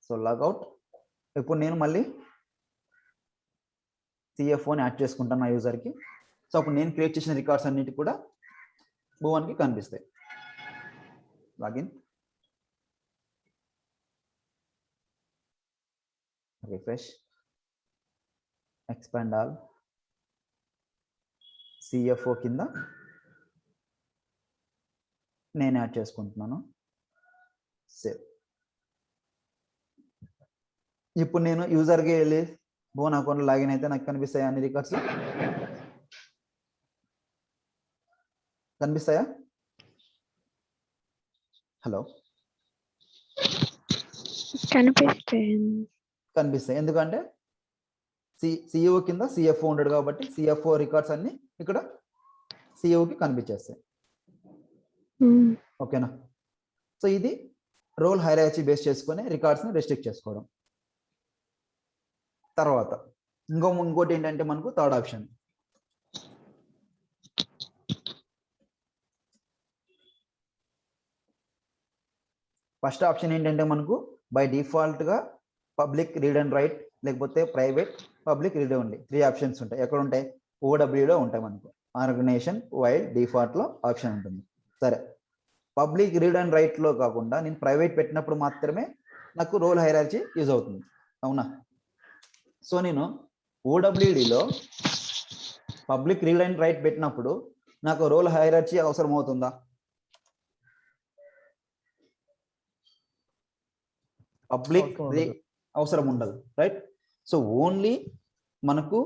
So logout. ఇప్పుడు నేను మళ్ళీ CFOని యాడ్ చేసుకుంటాను నా యూజర్కి. సో అప్పుడు నేను క్రియేట్ చేసిన రికార్డ్స్ అన్నిటి కూడా భువన్కి కనిపిస్తాయి. Login, refresh, expand all, CFO కింద నేను యాడ్ చేసుకుంటున్నాను. సేవ్. ఇప్పుడు నేను యూజర్కి వెళ్ళి భువన్ అకౌంట్లో లాగిన్ అయితే నాకు కనిపిస్తాయా అన్ని రికార్డ్స్? కనిపిస్తాయా? హలో, కనిపిస్తాయి. ఎందుకంటే CEO కింద CFO ఉంటాడు కాబట్టి CFO రికార్డ్స్ అన్ని ఇక్కడ CEOకి కనిపించేస్తాయి. ఓకేనా. సో ఇది రోల్ హైరార్కీ బేస్ చేసుకొని రికార్డ్స్ని రెస్ట్రిక్ట్ చేసుకోవడం. తర్వాత ఇంకోటి ఏంటంటే మనకు థర్డ్ ఆప్షన్, ఫస్ట్ ఆప్షన్ ఏంటంటే మనకు బై డిఫాల్ట్గా పబ్లిక్ రీడ్ అండ్ రైట్ లేకపోతే private public read only 3 options ఉంటాయి. ఎక్కడ ఉంటాయి? OWలో ఉంటాయి మనకు. ఆర్గనైజేషన్ వైడ్ డిఫాల్ట్లో ఆప్షన్ ఉంటుంది. సరే, పబ్లిక్ రీడ్ అండ్ రైట్లో కాకుండా నేను ప్రైవేట్ పెట్టినప్పుడు మాత్రమే నాకు రోల్ హైరార్కీ యూజ్ అవుతుంది. అవునా. సో నేను OWDలో పబ్లిక్ రీడ్ అండ్ రైట్ పెట్టినప్పుడు నాకు రోల్ హైరార్కీ అవసరం అవుతుందా? పబ్లిక్ అవసరం ఉండదు, రైట్. సో ఓన్లీ మనకు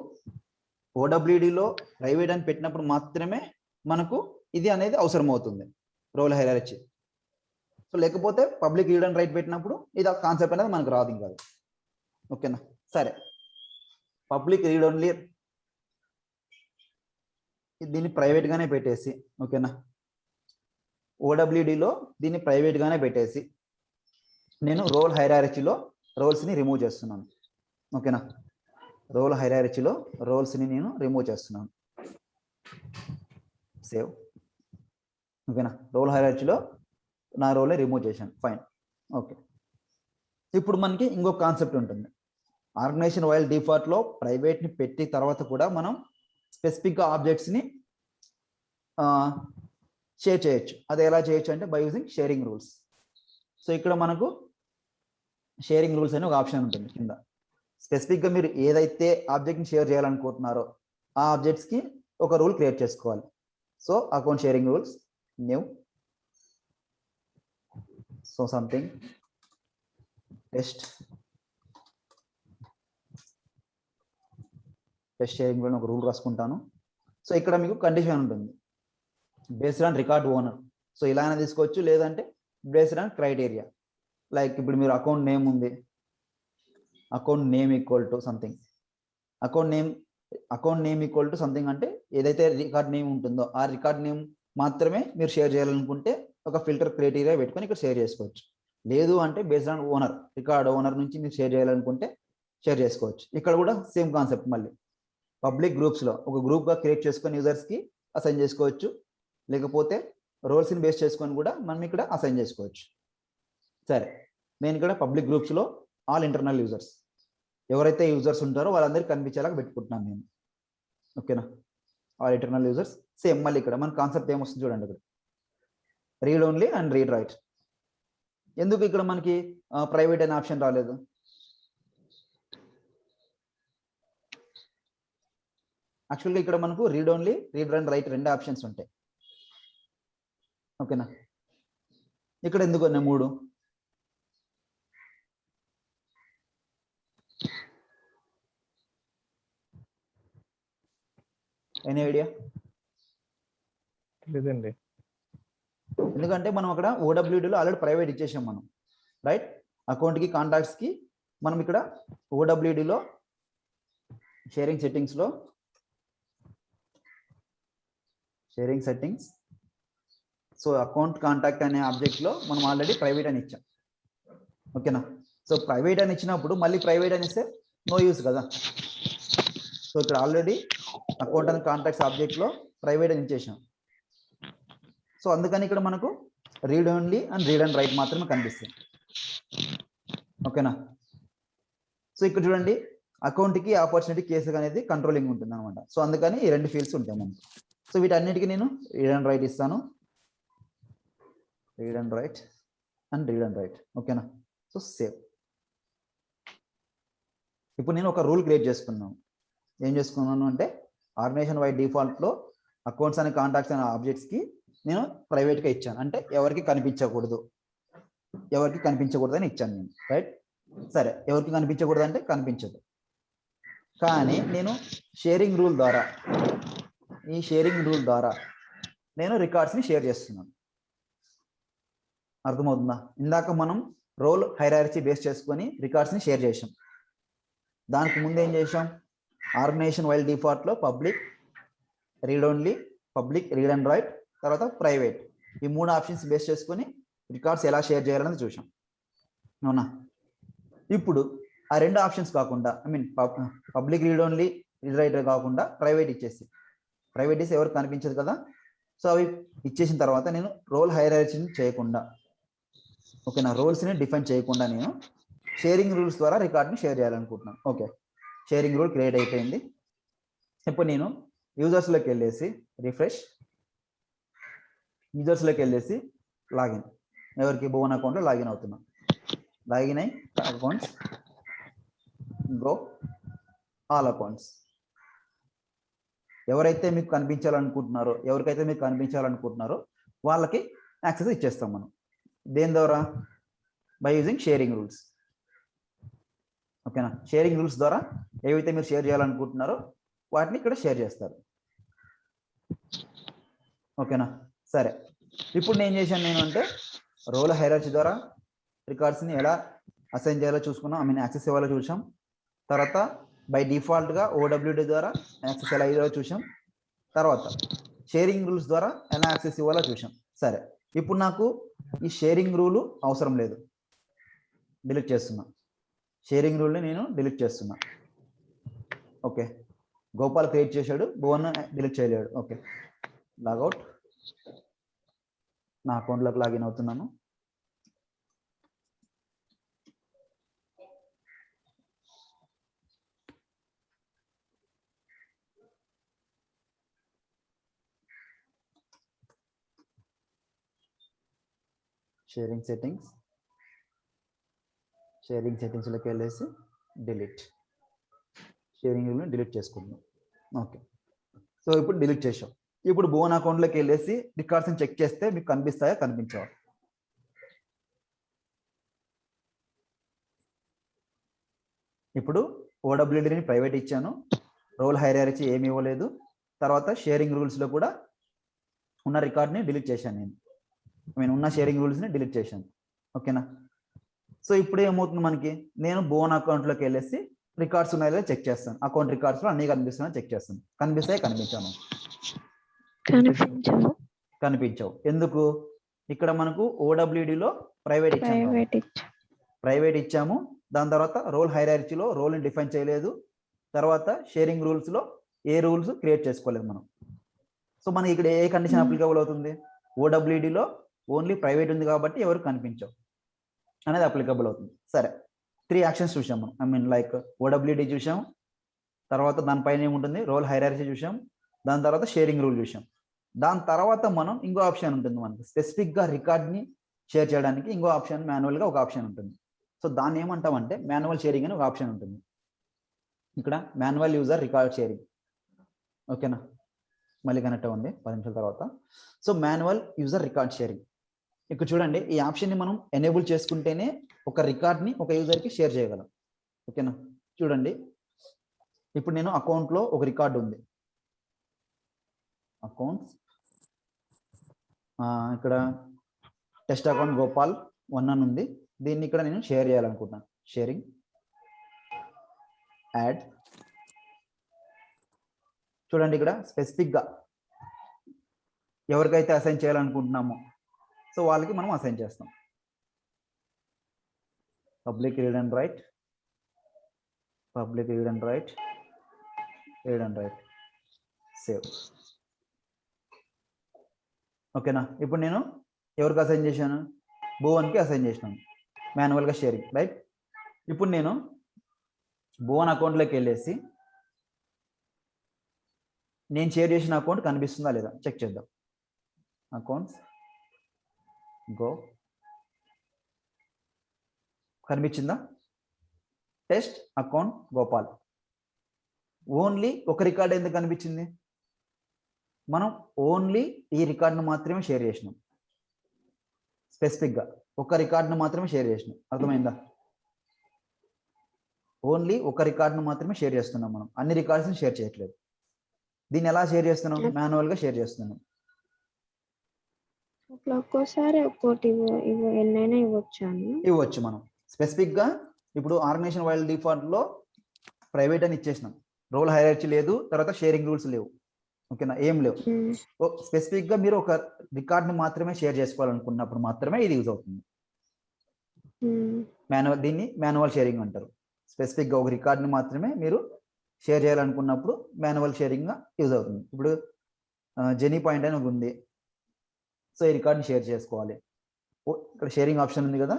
OWDలో ప్రైవేట్ అని పెట్టినప్పుడు మాత్రమే మనకు ఇది అనేది అవసరం అవుతుంది, రోల్ హైరార్కీ. సో లేకపోతే పబ్లిక్ రీడ్ అండ్ రైట్ పెట్టినప్పుడు ఇది కాన్సెప్ట్ అనేది మనకు రాదు ఇంకా. ఓకేనా. సరే, పబ్లిక్ రీడ్ ఓన్లీ దీన్ని ప్రైవేట్ గానే పెట్టేసి, ఓకేనా, OWDలో దీన్ని ప్రైవేట్ గానే పెట్టేసి నేను రోల్ హైరార్కీలో రోల్స్ని రిమూవ్ చేస్తున్నాను. ఓకేనా. రోల్ హైరార్కీలో రోల్స్ని నేను రిమూవ్ చేస్తున్నాను. సేవ్. ఓకేనా. రోల్ హైరార్కీలో నా రోల్ని రిమూవ్ చేశాను. ఫైన్. ఓకే. ఇప్పుడు మనకి ఇంకొక కాన్సెప్ట్ ఉంటుంది. ఆర్గనైజేషన్ వైల్ డిఫాల్ట్లో ప్రైవేట్ని పెట్టి తర్వాత కూడా మనం స్పెసిఫిక్గా ఆబ్జెక్ట్స్ని షేర్ చేయొచ్చు. అది ఎలా చేయొచ్చు అంటే by using sharing rules. So ఇక్కడ మనకు షేరింగ్ రూల్స్ అనే ఒక ఆప్షన్ ఉంటుంది కింద. స్పెసిఫిక్గా మీరు ఏదైతే ఆబ్జెక్ట్ని షేర్ చేయాలనుకుంటున్నారో ఆ ఆబ్జెక్ట్స్కి ఒక రూల్ క్రియేట్ చేసుకోవాలి. So account sharing rules, new, so something test sharing rule ఒక రూల్ రాసుకుంటాను. సో ఇక్కడ మీకు కండిషన్ ఉంటుంది, based on record owner. So ఇలా అయినా తీసుకోవచ్చు, లేదంటే బేస్డ్ ఆన్ క్రైటీరియా. లైక్ ఇప్పుడు మీరు అకౌంట్ నేమ్ ఉంది, account name equal to something, account name equal to something అంటే ఏదైతే రికార్డ్ నేమ్ ఉంటుందో ఆ రికార్డ్ నేమ్ మాత్రమే మీరు షేర్ చేయాలనుకుంటే ఒక ఫిల్టర్ క్రైటీరియా పెట్టుకొని ఇక్కడ షేర్ చేసుకోవచ్చు. లేదు అంటే based on owner, record owner నుంచి మీరు షేర్ చేయాలనుకుంటే షేర్ చేసుకోవచ్చు. ఇక్కడ కూడా సేమ్ కాన్సెప్ట్. మళ్ళీ పబ్లిక్ గ్రూప్స్లో ఒక గ్రూప్గా క్రియేట్ చేసుకొని యూజర్స్కి అసైన్ చేసుకోవచ్చు, లేకపోతే రోల్స్ని బేస్ చేసుకొని కూడా మనం ఇక్కడ అసైన్ చేసుకోవచ్చు. సరే, నేను ఇక్కడ పబ్లిక్ గ్రూప్స్లో ఆల్ ఇంటర్నల్ యూజర్స్, ఎవరైతే యూజర్స్ ఉంటారో వాళ్ళందరికీ కనిపించేలాగా పెట్టుకుంటున్నాను నేను. ఓకేనా. All internal users. సేమ్ మళ్ళీ ఇక్కడ మన కాన్సెప్ట్ ఏమొస్తుంది చూడండి. ఇక్కడ read only and read write. ఎందుకు ఇక్కడ మనకి ప్రైవేట్ అనే ఆప్షన్ రాలేదు? యాక్చువల్గా ఇక్కడ మనకు read only, read and right 2 options ఉంటాయి. ఓకేనా. ఇక్కడ ఎందుకు అన్నా 3? Any idea? లేదండి. ఎందుకంటే మనం అక్కడ OWDలో ఆల్రెడీ ప్రైవేట్ ఇచ్చేసాం మనం, రైట్. అకౌంట్కి కాంటాక్ట్స్కి మనం ఇక్కడ OWDలో sharing settings so account contact అనే ఆబ్జెక్ట్లో మనం ఆల్రెడీ ప్రైవేట్ అని ఇచ్చాం. ఓకేనా. సో ప్రైవేట్ అని ఇచ్చినప్పుడు మళ్ళీ ప్రైవేట్ అని ఇస్తే నో యూస్ కదా. సో ఇక్కడ ఆల్రెడీ అకౌంట్ అండ్ కాంటాక్ట్స్ ఆబ్జెక్ట్లో ప్రైవేట్ అని ఇచ్చేసాం. సో అందుకని ఇక్కడ మనకు read only and read and write మాత్రమే కనిపిస్తాయి. ఓకేనా? సో ఇక్కడ చూడండి, అకౌంట్కి ఆపర్చునిటీ కేసు అనేది కంట్రోలింగ్ ఉంటుంది అనమాట. సో అందుకని ఈ 2 ఫీల్డ్స్ ఉంటాయి మనకి. సో వీటన్నిటికీ నేను రీడ్ అండ్ రైట్ ఇస్తాను, read and write and read and write. ఓకేనా? So save. ఇప్పుడు నేను ఒక రూల్ క్రియేట్ చేసుకున్నాను. ఏం చేసుకున్నాను అంటే, ఆర్గనైజేషన్ వైడ్ డిఫాల్ట్లో అకౌంట్స్ అనే కాంటాక్ట్స్ అనే ఆబ్జెక్ట్స్కి నేను ప్రైవేట్గా ఇచ్చాను. అంటే ఎవరికి కనిపించకూడదు అని ఇచ్చాను నేను. రైట్? సరే, ఎవరికి కనిపించకూడదు అంటే కనిపించదు. కానీ నేను షేరింగ్ రూల్ ద్వారా నేను రికార్డ్స్ని షేర్ చేస్తున్నాను. అర్థమవుతుందా? ఇందాక మనం రోల్ హైరార్కీ బేస్ చేసుకొని రికార్డ్స్ని షేర్ చేసాం. దానికి ముందు ఏం చేసాం? ఆర్గనైజేషన్ వైల్ డిఫాల్ట్లో public, read only, public, read and write, తర్వాత ప్రైవేట్, ఈ 3 ఆప్షన్స్ బేస్ చేసుకొని రికార్డ్స్ ఎలా షేర్ చేయాలని చూసాం. అవునా? ఇప్పుడు ఆ 2 ఆప్షన్స్ కాకుండా, public, read only, read write కాకుండా ప్రైవేట్ ఇచ్చేసి, ప్రైవేట్ ఇస్తే ఎవరికి కనిపించదు కదా. సో అవి ఇచ్చేసిన తర్వాత నేను రోల్ హైరార్కీని చేయకుండా, ఓకేనా, రోల్స్ని డిఫైన్ చేయకుండా నేను షేరింగ్ రూల్స్ ద్వారా రికార్డ్ని షేర్ చేయాలనుకుంటున్నాను. ఓకే, షేరింగ్ రూల్ క్రియేట్ అయిపోయింది. ఇప్పుడు నేను యూజర్స్లోకి వెళ్ళేసి రిఫ్రెష్, యూజర్స్లోకి వెళ్ళేసి లాగిన్, ఎవరికి భువన్ అకౌంట్లో లాగిన్ అవుతున్నాం. లాగిన్ అయి అకౌంట్స్, గో ఆల్ అకౌంట్స్. ఎవరైతే మీకు కనిపించాలనుకుంటున్నారో వాళ్ళకి యాక్సెస్ ఇచ్చేస్తాం మనం. దేని ద్వారా? By using sharing rules. ఓకేనా? షేరింగ్ రూల్స్ ద్వారా ఏవైతే మీరు షేర్ చేయాలనుకుంటున్నారో వాటిని ఇక్కడ షేర్ చేస్తారు. ఓకేనా? సరే, ఇప్పుడు నేను చేశాను అంటే రోల్ హైరార్కీ ద్వారా రికార్డ్స్ని ఎలా అసైన్ చేయాలో చూసుకున్నాం, యాక్సెస్ ఇవ్వాలో చూసాం. తర్వాత బై డిఫాల్ట్గా OWD ద్వారా యాక్సెస్ ఎలా ఇవ్వాలో చూసాం. తర్వాత షేరింగ్ రూల్స్ ద్వారా ఎలా యాక్సెస్ ఇవ్వాలో చూసాం. సరే, ఇప్పుడు నాకు ఈ షేరింగ్ రూలు అవసరం లేదు, డిలీట్ చేస్తున్నా. షేరింగ్ రూల్ని నేను డిలీట్ చేస్తున్నా. ఓకే, గోపాల్ క్రియేట్ చేశాడు, భువన్ డిలీట్ చేయలేడు. Okay, logout. నా అకౌంట్లోకి లాగిన్ అవుతున్నాను. షేరింగ్ సెట్టింగ్స్లోకి వెళ్ళేసి డిలీట్, షేరింగ్ రూల్ని డిలీట్ చేసుకుంటున్నాం. ఓకే, సో ఇప్పుడు డిలీట్ చేసాం. ఇప్పుడు భువన్ అకౌంట్లోకి వెళ్ళేసి రికార్డ్స్ని చెక్ చేస్తే మీకు కనిపిస్తాయా, కనిపించవా? ఇప్పుడు OWDని ప్రైవేట్ ఇచ్చాను, రోల్ హైరార్కీ ఏమి ఇవ్వలేదు. తర్వాత షేరింగ్ రూల్స్లో కూడా ఉన్న రికార్డ్ని డిలీట్ చేశాను నేను, ఉన్న షేరింగ్ రూల్స్ని డిలీట్ చేశాను. ఓకేనా? సో ఇప్పుడు ఏమవుతుంది మనకి, నేను భువన్ అకౌంట్లోకి వెళ్ళేసి రికార్డ్స్ ఉన్నాయో చెక్ చేస్తాను. అకౌంట్ రికార్డ్స్లో అన్ని కనిపిస్తున్నాయో చెక్ చేస్తాను. కనిపిస్తాయి, కనిపించాను? కనిపించవు. ఎందుకు? ఇక్కడ మనకు OWDలో ప్రైవేట్ ఇచ్చాము. దాని తర్వాత రోల్ హైరార్కీలో రోల్ని డిఫైన్ చేయలేదు. తర్వాత షేరింగ్ రూల్స్లో ఏ రూల్స్ క్రియేట్ చేసుకోలేదు మనం. సో మనకి ఇక్కడ ఏ కండిషన్ అప్లికబుల్ అవుతుంది? OWDలో ఓన్లీ ప్రైవేట్ ఉంది కాబట్టి ఎవరు కనిపించవు అనేది అప్లికబుల్ అవుతుంది. సరే, 3 యాక్షన్స్ చూసాం మనం. లైక్ OWD చూసాం, తర్వాత దానిపైన ఏముంటుంది, రోల్ హైరార్కీ చూసాం, దాని తర్వాత షేరింగ్ రూల్ చూసాం. దాని తర్వాత మనం ఇంకో ఆప్షన్ ఉంటుంది మనకి, స్పెసిఫిక్గా రికార్డ్ని షేర్ చేయడానికి ఇంకో ఆప్షన్, మాన్యువల్గా ఒక ఆప్షన్ ఉంటుంది. సో దాన్ని ఏమంటామంటే మాన్యువల్ షేరింగ్ అని ఒక ఆప్షన్ ఉంటుంది. ఇక్కడ మాన్యువల్ యూజర్ రికార్డ్ షేరింగ్. ఓకేనా? మళ్ళీ కనెక్ట్ అవ్వండి 10 నిమిషాల తర్వాత. So manual user record sharing, ఇక్కడ చూడండి, ఈ ఆప్షన్ని మనం ఎనేబుల్ చేసుకుంటేనే ఒక రికార్డ్ని ఒక యూజర్కి షేర్ చేయగలం. ఓకేనా? చూడండి, ఇప్పుడు నేను అకౌంట్లో ఒక రికార్డు ఉంది, అకౌంట్స్, ఇక్కడ టెస్ట్ అకౌంట్ గోపాల్ 1 అని ఉంది. దీన్ని ఇక్కడ నేను షేర్ చేయాలనుకుంటున్నాను. Sharing, add. చూడండి, ఇక్కడ స్పెసిఫిక్గా ఎవరికైతే అసైన్ చేయాలనుకుంటున్నామో సో వాళ్ళకి మనం అసైన్ చేస్తాం. Public, read and right, public, read and right, read and write, save. ఓకేనా? ఇప్పుడు నేను ఎవరికి అసైన్ చేశాను? భువన్కి అసైన్ చేసినాను మాన్యువల్గా షేరింగ్, రైట్? ఇప్పుడు నేను భువన్ అకౌంట్లోకి వెళ్ళేసి నేను షేర్ చేసిన అకౌంట్ కనిపిస్తుందా లేదా చెక్ చేద్దాం. అకౌంట్స్ గో, కనిపించిందా? Test account Gopal. ఓన్లీ ఒక రికార్డ్ ఎందుకు కనిపించింది? మనం ఓన్లీ ఈ రికార్డును మాత్రమే షేర్ చేసినాం. స్పెసిఫిక్గా ఒక రికార్డును మాత్రమే షేర్ చేసినాం. అర్థమైందా? ఓన్లీ ఒక రికార్డును మాత్రమే షేర్ చేస్తున్నాం మనం, అన్ని రికార్డ్స్ని షేర్ చేయట్లేదు. దీన్ని ఎలా షేర్ చేస్తున్నాం? మాన్యువల్గా షేర్ చేస్తున్నాం. ఒక్కోసారి ఒక్కోటి ఎన్నైనా ఇవ్వచ్చు మనం స్పెసిఫిక్గా. ఇప్పుడు ఆర్గనైజేషన్ వైల్డ్ డిఫాల్ట్లో ప్రైవేట్ అని ఇచ్చేసినాం, రోల్ హైరార్కీ లేదు, తర్వాత షేరింగ్ రూల్స్ లేవు, ఓకేనా? ఏం లేవు. స్పెసిఫిక్గా మీరు ఒక రికార్డ్ని మాత్రమే షేర్ చేసుకోవాలనుకున్నప్పుడు మాత్రమే ఇది యూజ్ అవుతుంది. దీన్ని మాన్యువల్ షేరింగ్ అంటారు. స్పెసిఫిక్గా ఒక రికార్డ్ని మాత్రమే మీరు షేర్ చేయాలనుకున్నప్పుడు మాన్యువల్ షేరింగ్గా యూజ్ అవుతుంది. ఇప్పుడు జెనీ పాయింట్ అని ఒక ఉంది, సో ఈ రికార్డ్ని షేర్ చేసుకోవాలి. ఇక్కడ షేరింగ్ ఆప్షన్ ఉంది కదా,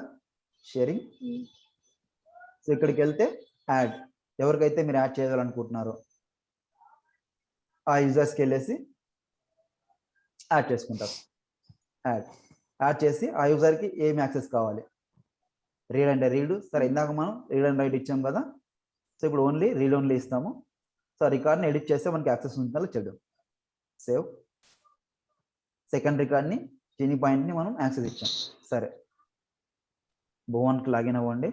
షేరింగ్. సో ఇక్కడికి వెళ్తే యాడ్, ఎవరికైతే మీరు యాడ్ చేయాలనుకుంటున్నారో ఆ యూజర్స్కి వెళ్ళేసి యాడ్ చేసుకుంటారు. యాడ్ చేసి ఆ యూజర్కి ఏం యాక్సెస్ కావాలి? రీడ్ అంటే రీడ్. సరే, ఇందాక మనం రీడ్ అండ్ రైట్ ఇచ్చాం కదా, సో ఇప్పుడు ఓన్లీ రీడ్ ఓన్లీ ఇస్తాము. సో ఆ రికార్డ్ని ఎడిట్ చేస్తే మనకి యాక్సెస్ ఉంటుందో చెడు. సేవ్. సెకండ్ రికార్డ్ని జెనీ పాయింట్ని మనం యాక్సెస్ ఇచ్చాం. సరే, భువన్కి లాగిన్ అవ్వండి.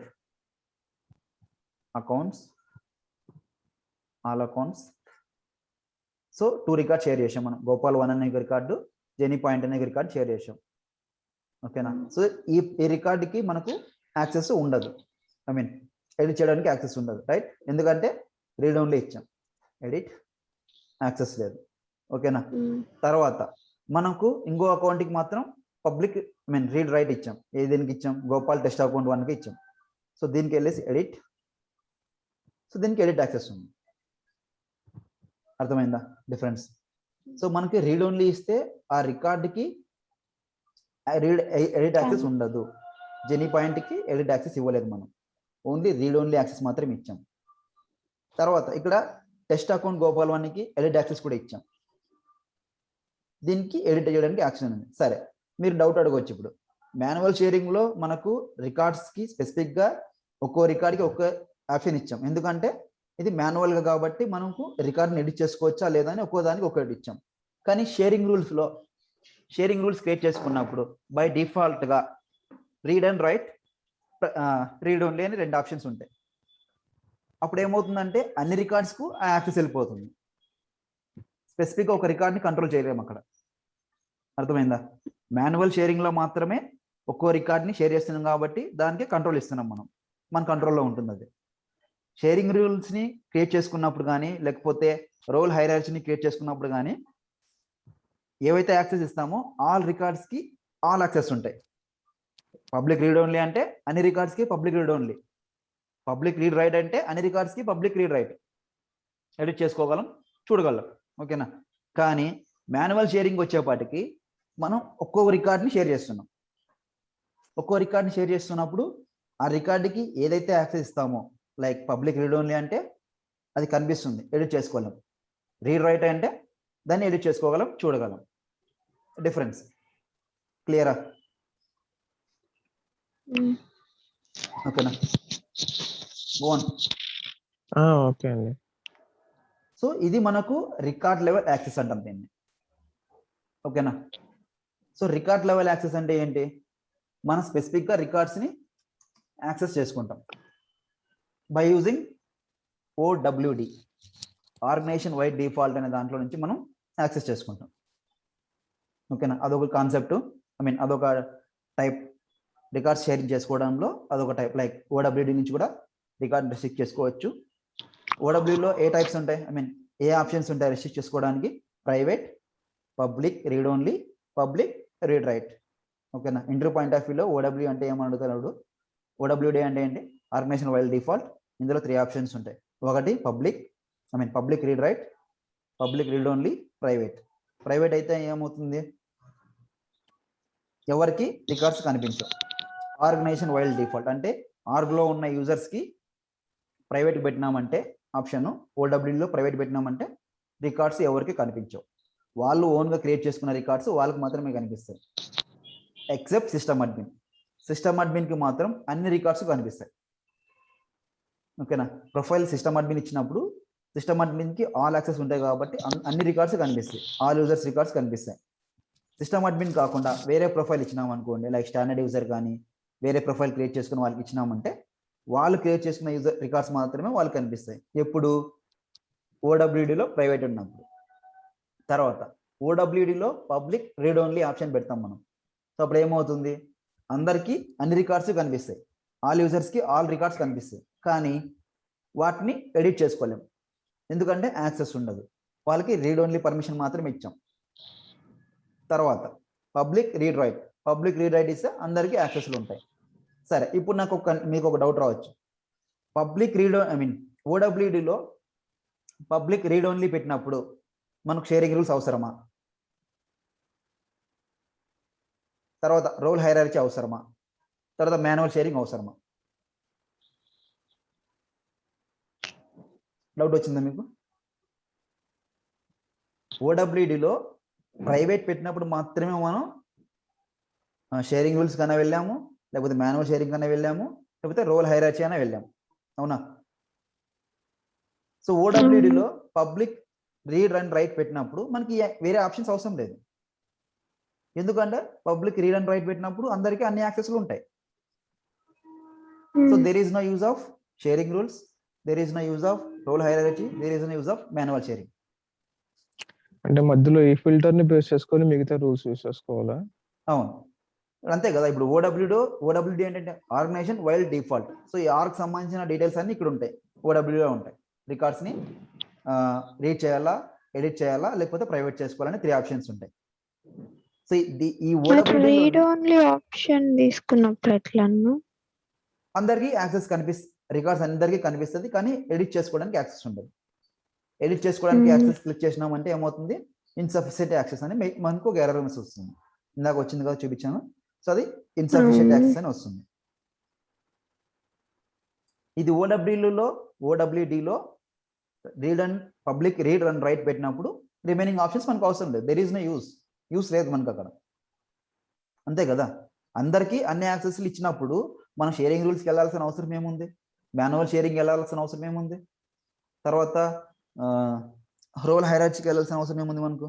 Accounts, all accounts. So 2 record share చేసాం మనం. గోపాల్ 1 అనే రికార్డు, జెనీ పాయింట్ అనే రికార్డు షేర్ చేసాం, ఓకేనా? సో ఈ రికార్డుకి మనకు యాక్సెస్ ఉండదు, ఐ మీన్ ఎడిట్ చేయడానికి యాక్సెస్ ఉండదు, రైట్? ఎందుకంటే రీడ్ ఓన్లీ ఇచ్చాం, ఎడిట్ యాక్సెస్ లేదు, ఓకేనా? తర్వాత మనకు ఇంకో అకౌంట్కి మాత్రం public, I mean read write ఇచ్చాం. ఏ దీనికి ఇచ్చాం? గోపాల్ టెస్ట్ అకౌంట్ 1కి ఇచ్చాం. సో దీనికి వెళ్ళేసి ఎడిట్, సో దీనికి ఎడిట్ యాక్సెస్ ఉంది. అర్థమైందా డిఫరెన్స్? సో మనకి రీడ్ ఓన్లీ ఇస్తే ఆ రికార్డుకి ఎడిట్ యాక్సెస్ ఉండదు. జెనీ పాయింట్కి ఎడిట్ యాక్సెస్ ఇవ్వలేదు మనం, ఓన్లీ రీడ్ ఓన్లీ యాక్సెస్ మాత్రం ఇచ్చాం. తర్వాత ఇక్కడ టెస్ట్ అకౌంట్ గోపాల్ 1కి ఎడిట్ యాక్సెస్ కూడా ఇచ్చాం. దీనికి ఎడిట్ చేయడానికి యాక్షన్ ఉంది. సరే, మీరు డౌట్ అడగవచ్చు. ఇప్పుడు మాన్యువల్ షేరింగ్లో మనకు రికార్డ్స్కి స్పెసిఫిక్గా ఒక్కో రికార్డ్కి ఒక్క ఆప్షన్ ఇచ్చాం. ఎందుకంటే ఇది మాన్యువల్గా కాబట్టి మనకు రికార్డ్ని ఎడిట్ చేసుకోవచ్చా లేదా అని ఒక్కో దానికి ఒక్కటి ఇచ్చాం. కానీ షేరింగ్ రూల్స్లో షేరింగ్ రూల్స్ క్రియేట్ చేసుకున్నప్పుడు బై డిఫాల్ట్గా read and right, read only అని 2 ఆప్షన్స్ ఉంటాయి. అప్పుడు ఏమవుతుందంటే అన్ని రికార్డ్స్కు ఆ యాక్సెస్ వెళ్ళిపోతుంది. స్పెసిఫిక్గా ఒక రికార్డ్ని కంట్రోల్ చేయలేము అక్కడ. అర్థమైందా? మాన్యువల్ షేరింగ్లో మాత్రమే ఒక్కో రికార్డ్ని షేర్ చేస్తున్నాం కాబట్టి దానికి కంట్రోల్ ఇస్తున్నాం మనం, మన కంట్రోల్లో ఉంటుంది అది. షేరింగ్ రూల్స్ని క్రియేట్ చేసుకున్నప్పుడు కానీ, లేకపోతే రోల్ హైరార్కీని క్రియేట్ చేసుకున్నప్పుడు కానీ ఏవైతే యాక్సెస్ ఇస్తామో ఆల్ రికార్డ్స్కి ఆల్ యాక్సెస్ ఉంటాయి. పబ్లిక్ రీడ్ ఓన్లీ అంటే అన్ని రికార్డ్స్కి public read only, public read write అంటే అన్ని రికార్డ్స్కి పబ్లిక్ రీడ్ రైట్, ఎడిట్ చేసుకోగలం, చూడగలం, ఓకేనా? కానీ మాన్యువల్ షేరింగ్ వచ్చేపాటికి మనం ఒక్కో రికార్డ్ని షేర్ చేస్తున్నాం. ఒక్కో రికార్డ్ని షేర్ చేస్తున్నప్పుడు ఆ రికార్డుకి ఏదైతే యాక్సెస్ ఇస్తామో, లైక్ పబ్లిక్ రీడ్ ఓన్లీ అంటే అది కనిపిస్తుంది, ఎడిట్ చేసుకోగలం. రీడ్ రైట్ అంటే దాన్ని ఎడిట్ చేసుకోగలం, చూడగలం. డిఫరెన్స్ క్లియరా? ఓకేనా? ఓకే అండి. సో ఇది మనకు రికార్డ్ లెవెల్ యాక్సెస్ అంటాం దీన్ని, ఓకేనా? సో రికార్డ్ లెవెల్ యాక్సెస్ అంటే ఏంటి? మనం స్పెసిఫిక్గా రికార్డ్స్ని యాక్సెస్ చేసుకుంటాం by using OWD, organisation wide default అనే దాంట్లో నుంచి మనం యాక్సెస్ చేసుకుంటాం, ఓకేనా? అదొక కాన్సెప్ట్, ఐ మీన్ అదొక టైప్. రికార్డ్స్ షేరింగ్ చేసుకోవడంలో అదొక టైప్. లైక్ OWD నుంచి కూడా రికార్డ్ రిస్ట్రిక్ట్ చేసుకోవచ్చు. OWDలో ఏ టైప్స్ ఉంటాయి, ఐ మీన్ ఏ ఆప్షన్స్ ఉంటాయి రిస్ట్రిక్ట్ చేసుకోవడానికి? Private, public read only, public read write, ఓకేనా? ఇంటర్వ్యూ పాయింట్ ఆఫ్ వ్యూలో OWD అంటే ఏమని అడుగుతాడు? OWD అంటే ఏంటి? Organisation wild default. ఇందులో 3 ఆప్షన్స్ ఉంటాయి. ఒకటి public, I mean public read write, public read only, private. Private అయితే ఏమవుతుంది? ఎవరికి రికార్డ్స్ కనిపించవు. ఆర్గనైజేషన్ వైల్డ్ డిఫాల్ట్ అంటే ఆర్గ్లో ఉన్న యూజర్స్కి ప్రైవేట్ పెట్టినామంటే ఆప్షన్ ఓడబ్ల్యూలో ప్రైవేట్ పెట్టినామంటే రికార్డ్స్ ఎవరికి కనిపించవు. వాళ్ళు ఓన్గా క్రియేట్ చేసుకున్న రికార్డ్స్ వాళ్ళకి మాత్రమే కనిపిస్తాయి. Except system admin. సిస్టమ్ అడ్మిన్కి మాత్రం అన్ని రికార్డ్స్ కనిపిస్తాయి. ఓకేనా. ప్రొఫైల్ సిస్టమ్ అడ్మిన్ ఇచ్చినప్పుడు సిస్టమ్ అడ్మిన్కి ఆల్ యాక్సెస్ ఉంటాయి కాబట్టి అన్ని రికార్డ్స్ కనిపిస్తాయి, ఆల్ యూజర్స్ రికార్డ్స్ కనిపిస్తాయి. సిస్టమ్ అడ్మిన్ కాకుండా వేరే ప్రొఫైల్ ఇచ్చినాం అనుకోండి, లైక్ స్టాండర్డ్ యూజర్ కానీ వేరే ప్రొఫైల్ క్రియేట్ చేసుకుని వాళ్ళకి ఇచ్చినామంటే వాళ్ళు క్రియేట్ చేసుకున్న యూజర్ రికార్డ్స్ మాత్రమే వాళ్ళకి కనిపిస్తాయి. ఎప్పుడు ఓడబ్ల్యూడిలో ప్రైవేట్ ఉన్నప్పుడు. తర్వాత ఓడబ్ల్యూడిలో పబ్లిక్ రీడ్ ఓన్లీ ఆప్షన్ పెడతాం మనం. సో అప్పుడు ఏమవుతుంది, అందరికీ అన్ని రికార్డ్స్ కనిపిస్తాయి, ఆల్ యూజర్స్కి ఆల్ రికార్డ్స్ కనిపిస్తాయి, కానీ వాటిని ఎడిట్ చేసుకోలేము ఎందుకంటే యాక్సెస్ ఉండదు. వాళ్ళకి రీడ్ ఓన్లీ పర్మిషన్ మాత్రమే ఇచ్చాం. తర్వాత public read write. Public read right ఇస్తే అందరికీ యాక్సెస్లు ఉంటాయి. సరే, ఇప్పుడు మీకు ఒక డౌట్ రావచ్చు, పబ్లిక్ రీడ్ ఓడబ్ల్యూడిలో పబ్లిక్ రీడ్ ఓన్లీ పెట్టినప్పుడు మనకు షేరింగ్ రూల్స్ అవసరమా? తర్వాత రోల్ హైరార్కీ అవసరమా? తర్వాత మాన్యువల్ షేరింగ్ అవసరమా? డౌట్ వచ్చిందా మీకు? ఓడబ్ల్యూడిలో ప్రైవేట్ పెట్టినప్పుడు మాత్రమే మనం షేరింగ్ రూల్స్ కన్నా వెళ్ళాము, లేకపోతే మాన్యువల్ షేరింగ్ కన్నా వెళ్ళాము, లేకపోతే రోల్ హైరార్కీ అయినా వెళ్ళాము, అవునా? సో ఓడబ్ల్యూడిలో పబ్లిక్ రీడ్ అండ్ రైట్ పెట్టినప్పుడు మనకి వేరే ఆప్షన్స్ అవసరం లేదు. ఎందుకంటే పబ్లిక్ రీడ్ అండ్ రైట్ పెట్టినప్పుడు అందరికీ అన్ని యాక్సెస్లు ఉంటాయి. So there is no use of sharing rules, there is no use of role hierarchy, there is no use of manual sharing. అంటే మధ్యలో ఈ ఫిల్టర్ ని బేస్ చేసుకొని మిగతా రూల్స్ యూస్ చేసుకోవాలా? అవును, అంతే కదా. ఇప్పుడు ఓడబ్ల్యూడి ఏంటంటే ఆర్గనైజేషన్ వైల్డ్ డిఫాల్ట్. సో ఈ ఆర్కి సంబంధించిన డీటెయిల్స్ అన్ని ఇక్కడ ఉంటాయి, ఓడబ్ల్యూలో ఉంటాయి. రికార్డ్స్ని రీడ్ చేయాలా, ఎడిట్ చేయాలా, లేకపోతే ప్రైవేట్ చేసుకోవాలని 3 ఆప్షన్స్ ఉంటాయి. సో ఈ రీడ్ ఓన్లీ ఆప్షన్ తీసుకున్నప్పుడు ఎట్లా అందరికీ యాక్సెస్ రికార్డ్స్ అందరికీ కనిపిస్తుంది, కానీ ఎడిట్ చేసుకోవడానికి యాక్సెస్ ఉండదు. ఎడిట్ చేసుకోవడానికి యాక్సెస్ క్లిక్ చేసినామంటే ఏమవుతుంది, ఇన్సఫిషియెంట్ యాక్సెస్ అని మనకు ఒక ఎర్రర్ మెసేజ్ వస్తుంది. ఇందాక వచ్చింది కదా, చూపించాను. సో అది ఇన్సఫిషియెంట్ యాక్సెస్ అని వస్తుంది. ఇది ఓడబ్ల్యూడిలో read and public read and write పెట్టినప్పుడు రిమైనింగ్ ఆప్షన్స్ మనకు అవసరం లేదు. దెర్ ఈస్ నో యూస్ లేదు మనకు అక్కడ, అంతే కదా. అందరికీ అన్ని యాక్సెస్లు ఇచ్చినప్పుడు మనం షేరింగ్ రూల్స్కి వెళ్ళాల్సిన అవసరం ఏముంది, మాన్యువల్ షేరింగ్ వెళ్ళాల్సిన అవసరం ఏముంది, తర్వాత రోల్ హైరార్కీకి వెళ్ళాల్సిన అవసరం ఏముంది మనకు?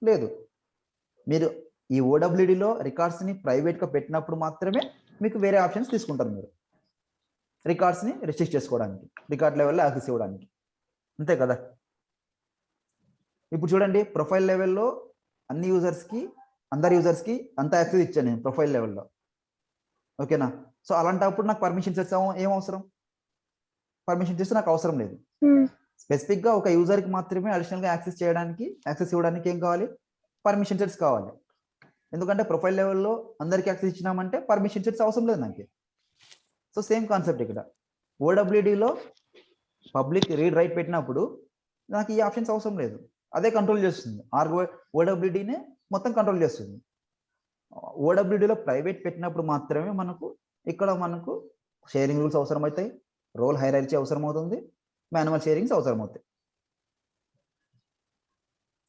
లేదు. మీరు ఈ ఓడబ్ల్యూడిలో రికార్డ్స్ని ప్రైవేట్గా పెట్టినప్పుడు మాత్రమే మీకు వేరే ఆప్షన్స్ తీసుకుంటారు. మీరు రికార్డ్స్ని రిస్ట్రిక్ట్ చేసుకోవడానికి, రికార్డ్ లెవెల్లో యాక్సెస్ ఇవ్వడానికి, అంతే కదా. ఇప్పుడు చూడండి, ప్రొఫైల్ లెవెల్లో అందరి యూజర్స్కి అంత యాక్సెస్ ఇచ్చాను నేను ప్రొఫైల్ లెవెల్లో, ఓకేనా. సో అలాంటప్పుడు నాకు పర్మిషన్ సెట్స్ ఏం అవసరం? పర్మిషన్ సెట్స్ నాకు అవసరం లేదు. స్పెసిఫిక్గా ఒక యూజర్కి మాత్రమే అడిషనల్గా యాక్సెస్ ఇవ్వడానికి ఏం కావాలి? పర్మిషన్ సెట్స్ కావాలి. ఎందుకంటే ప్రొఫైల్ లెవెల్లో అందరికీ యాక్సెస్ ఇచ్చినామంటే పర్మిషన్ సెట్స్ అవసరం లేదు నాకు. సో సేమ్ కాన్సెప్ట్ ఇక్కడ. ఓడబ్ల్యూడిలో పబ్లిక్ రీడ్ రైట్ పెట్టినప్పుడు నాకు ఈ ఆప్షన్స్ అవసరం లేదు, అదే కంట్రోల్ చేస్తుంది. ఓడబ్ల్యూడినే మొత్తం కంట్రోల్ చేస్తుంది. ఓడబ్ల్యూడిలో ప్రైవేట్ పెట్టినప్పుడు మాత్రమే మనకు షేరింగ్ రూల్స్ అవసరం అవుతాయి, రోల్ హైరార్కీ అవసరం అవుతుంది, మాన్యువల్ షేరింగ్స్ అవసరం అవుతాయి.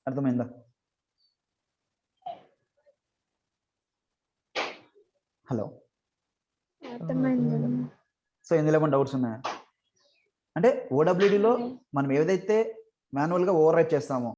అర్థమైందా? హలో, సో ఇందులో ఏమైనా డౌట్స్ ఉన్నాయా? అంటే ఓడబ్ల్యూడిలో మనం ఏదైతే మాన్యువల్గా ఓవర్ రైట్ చేస్తామో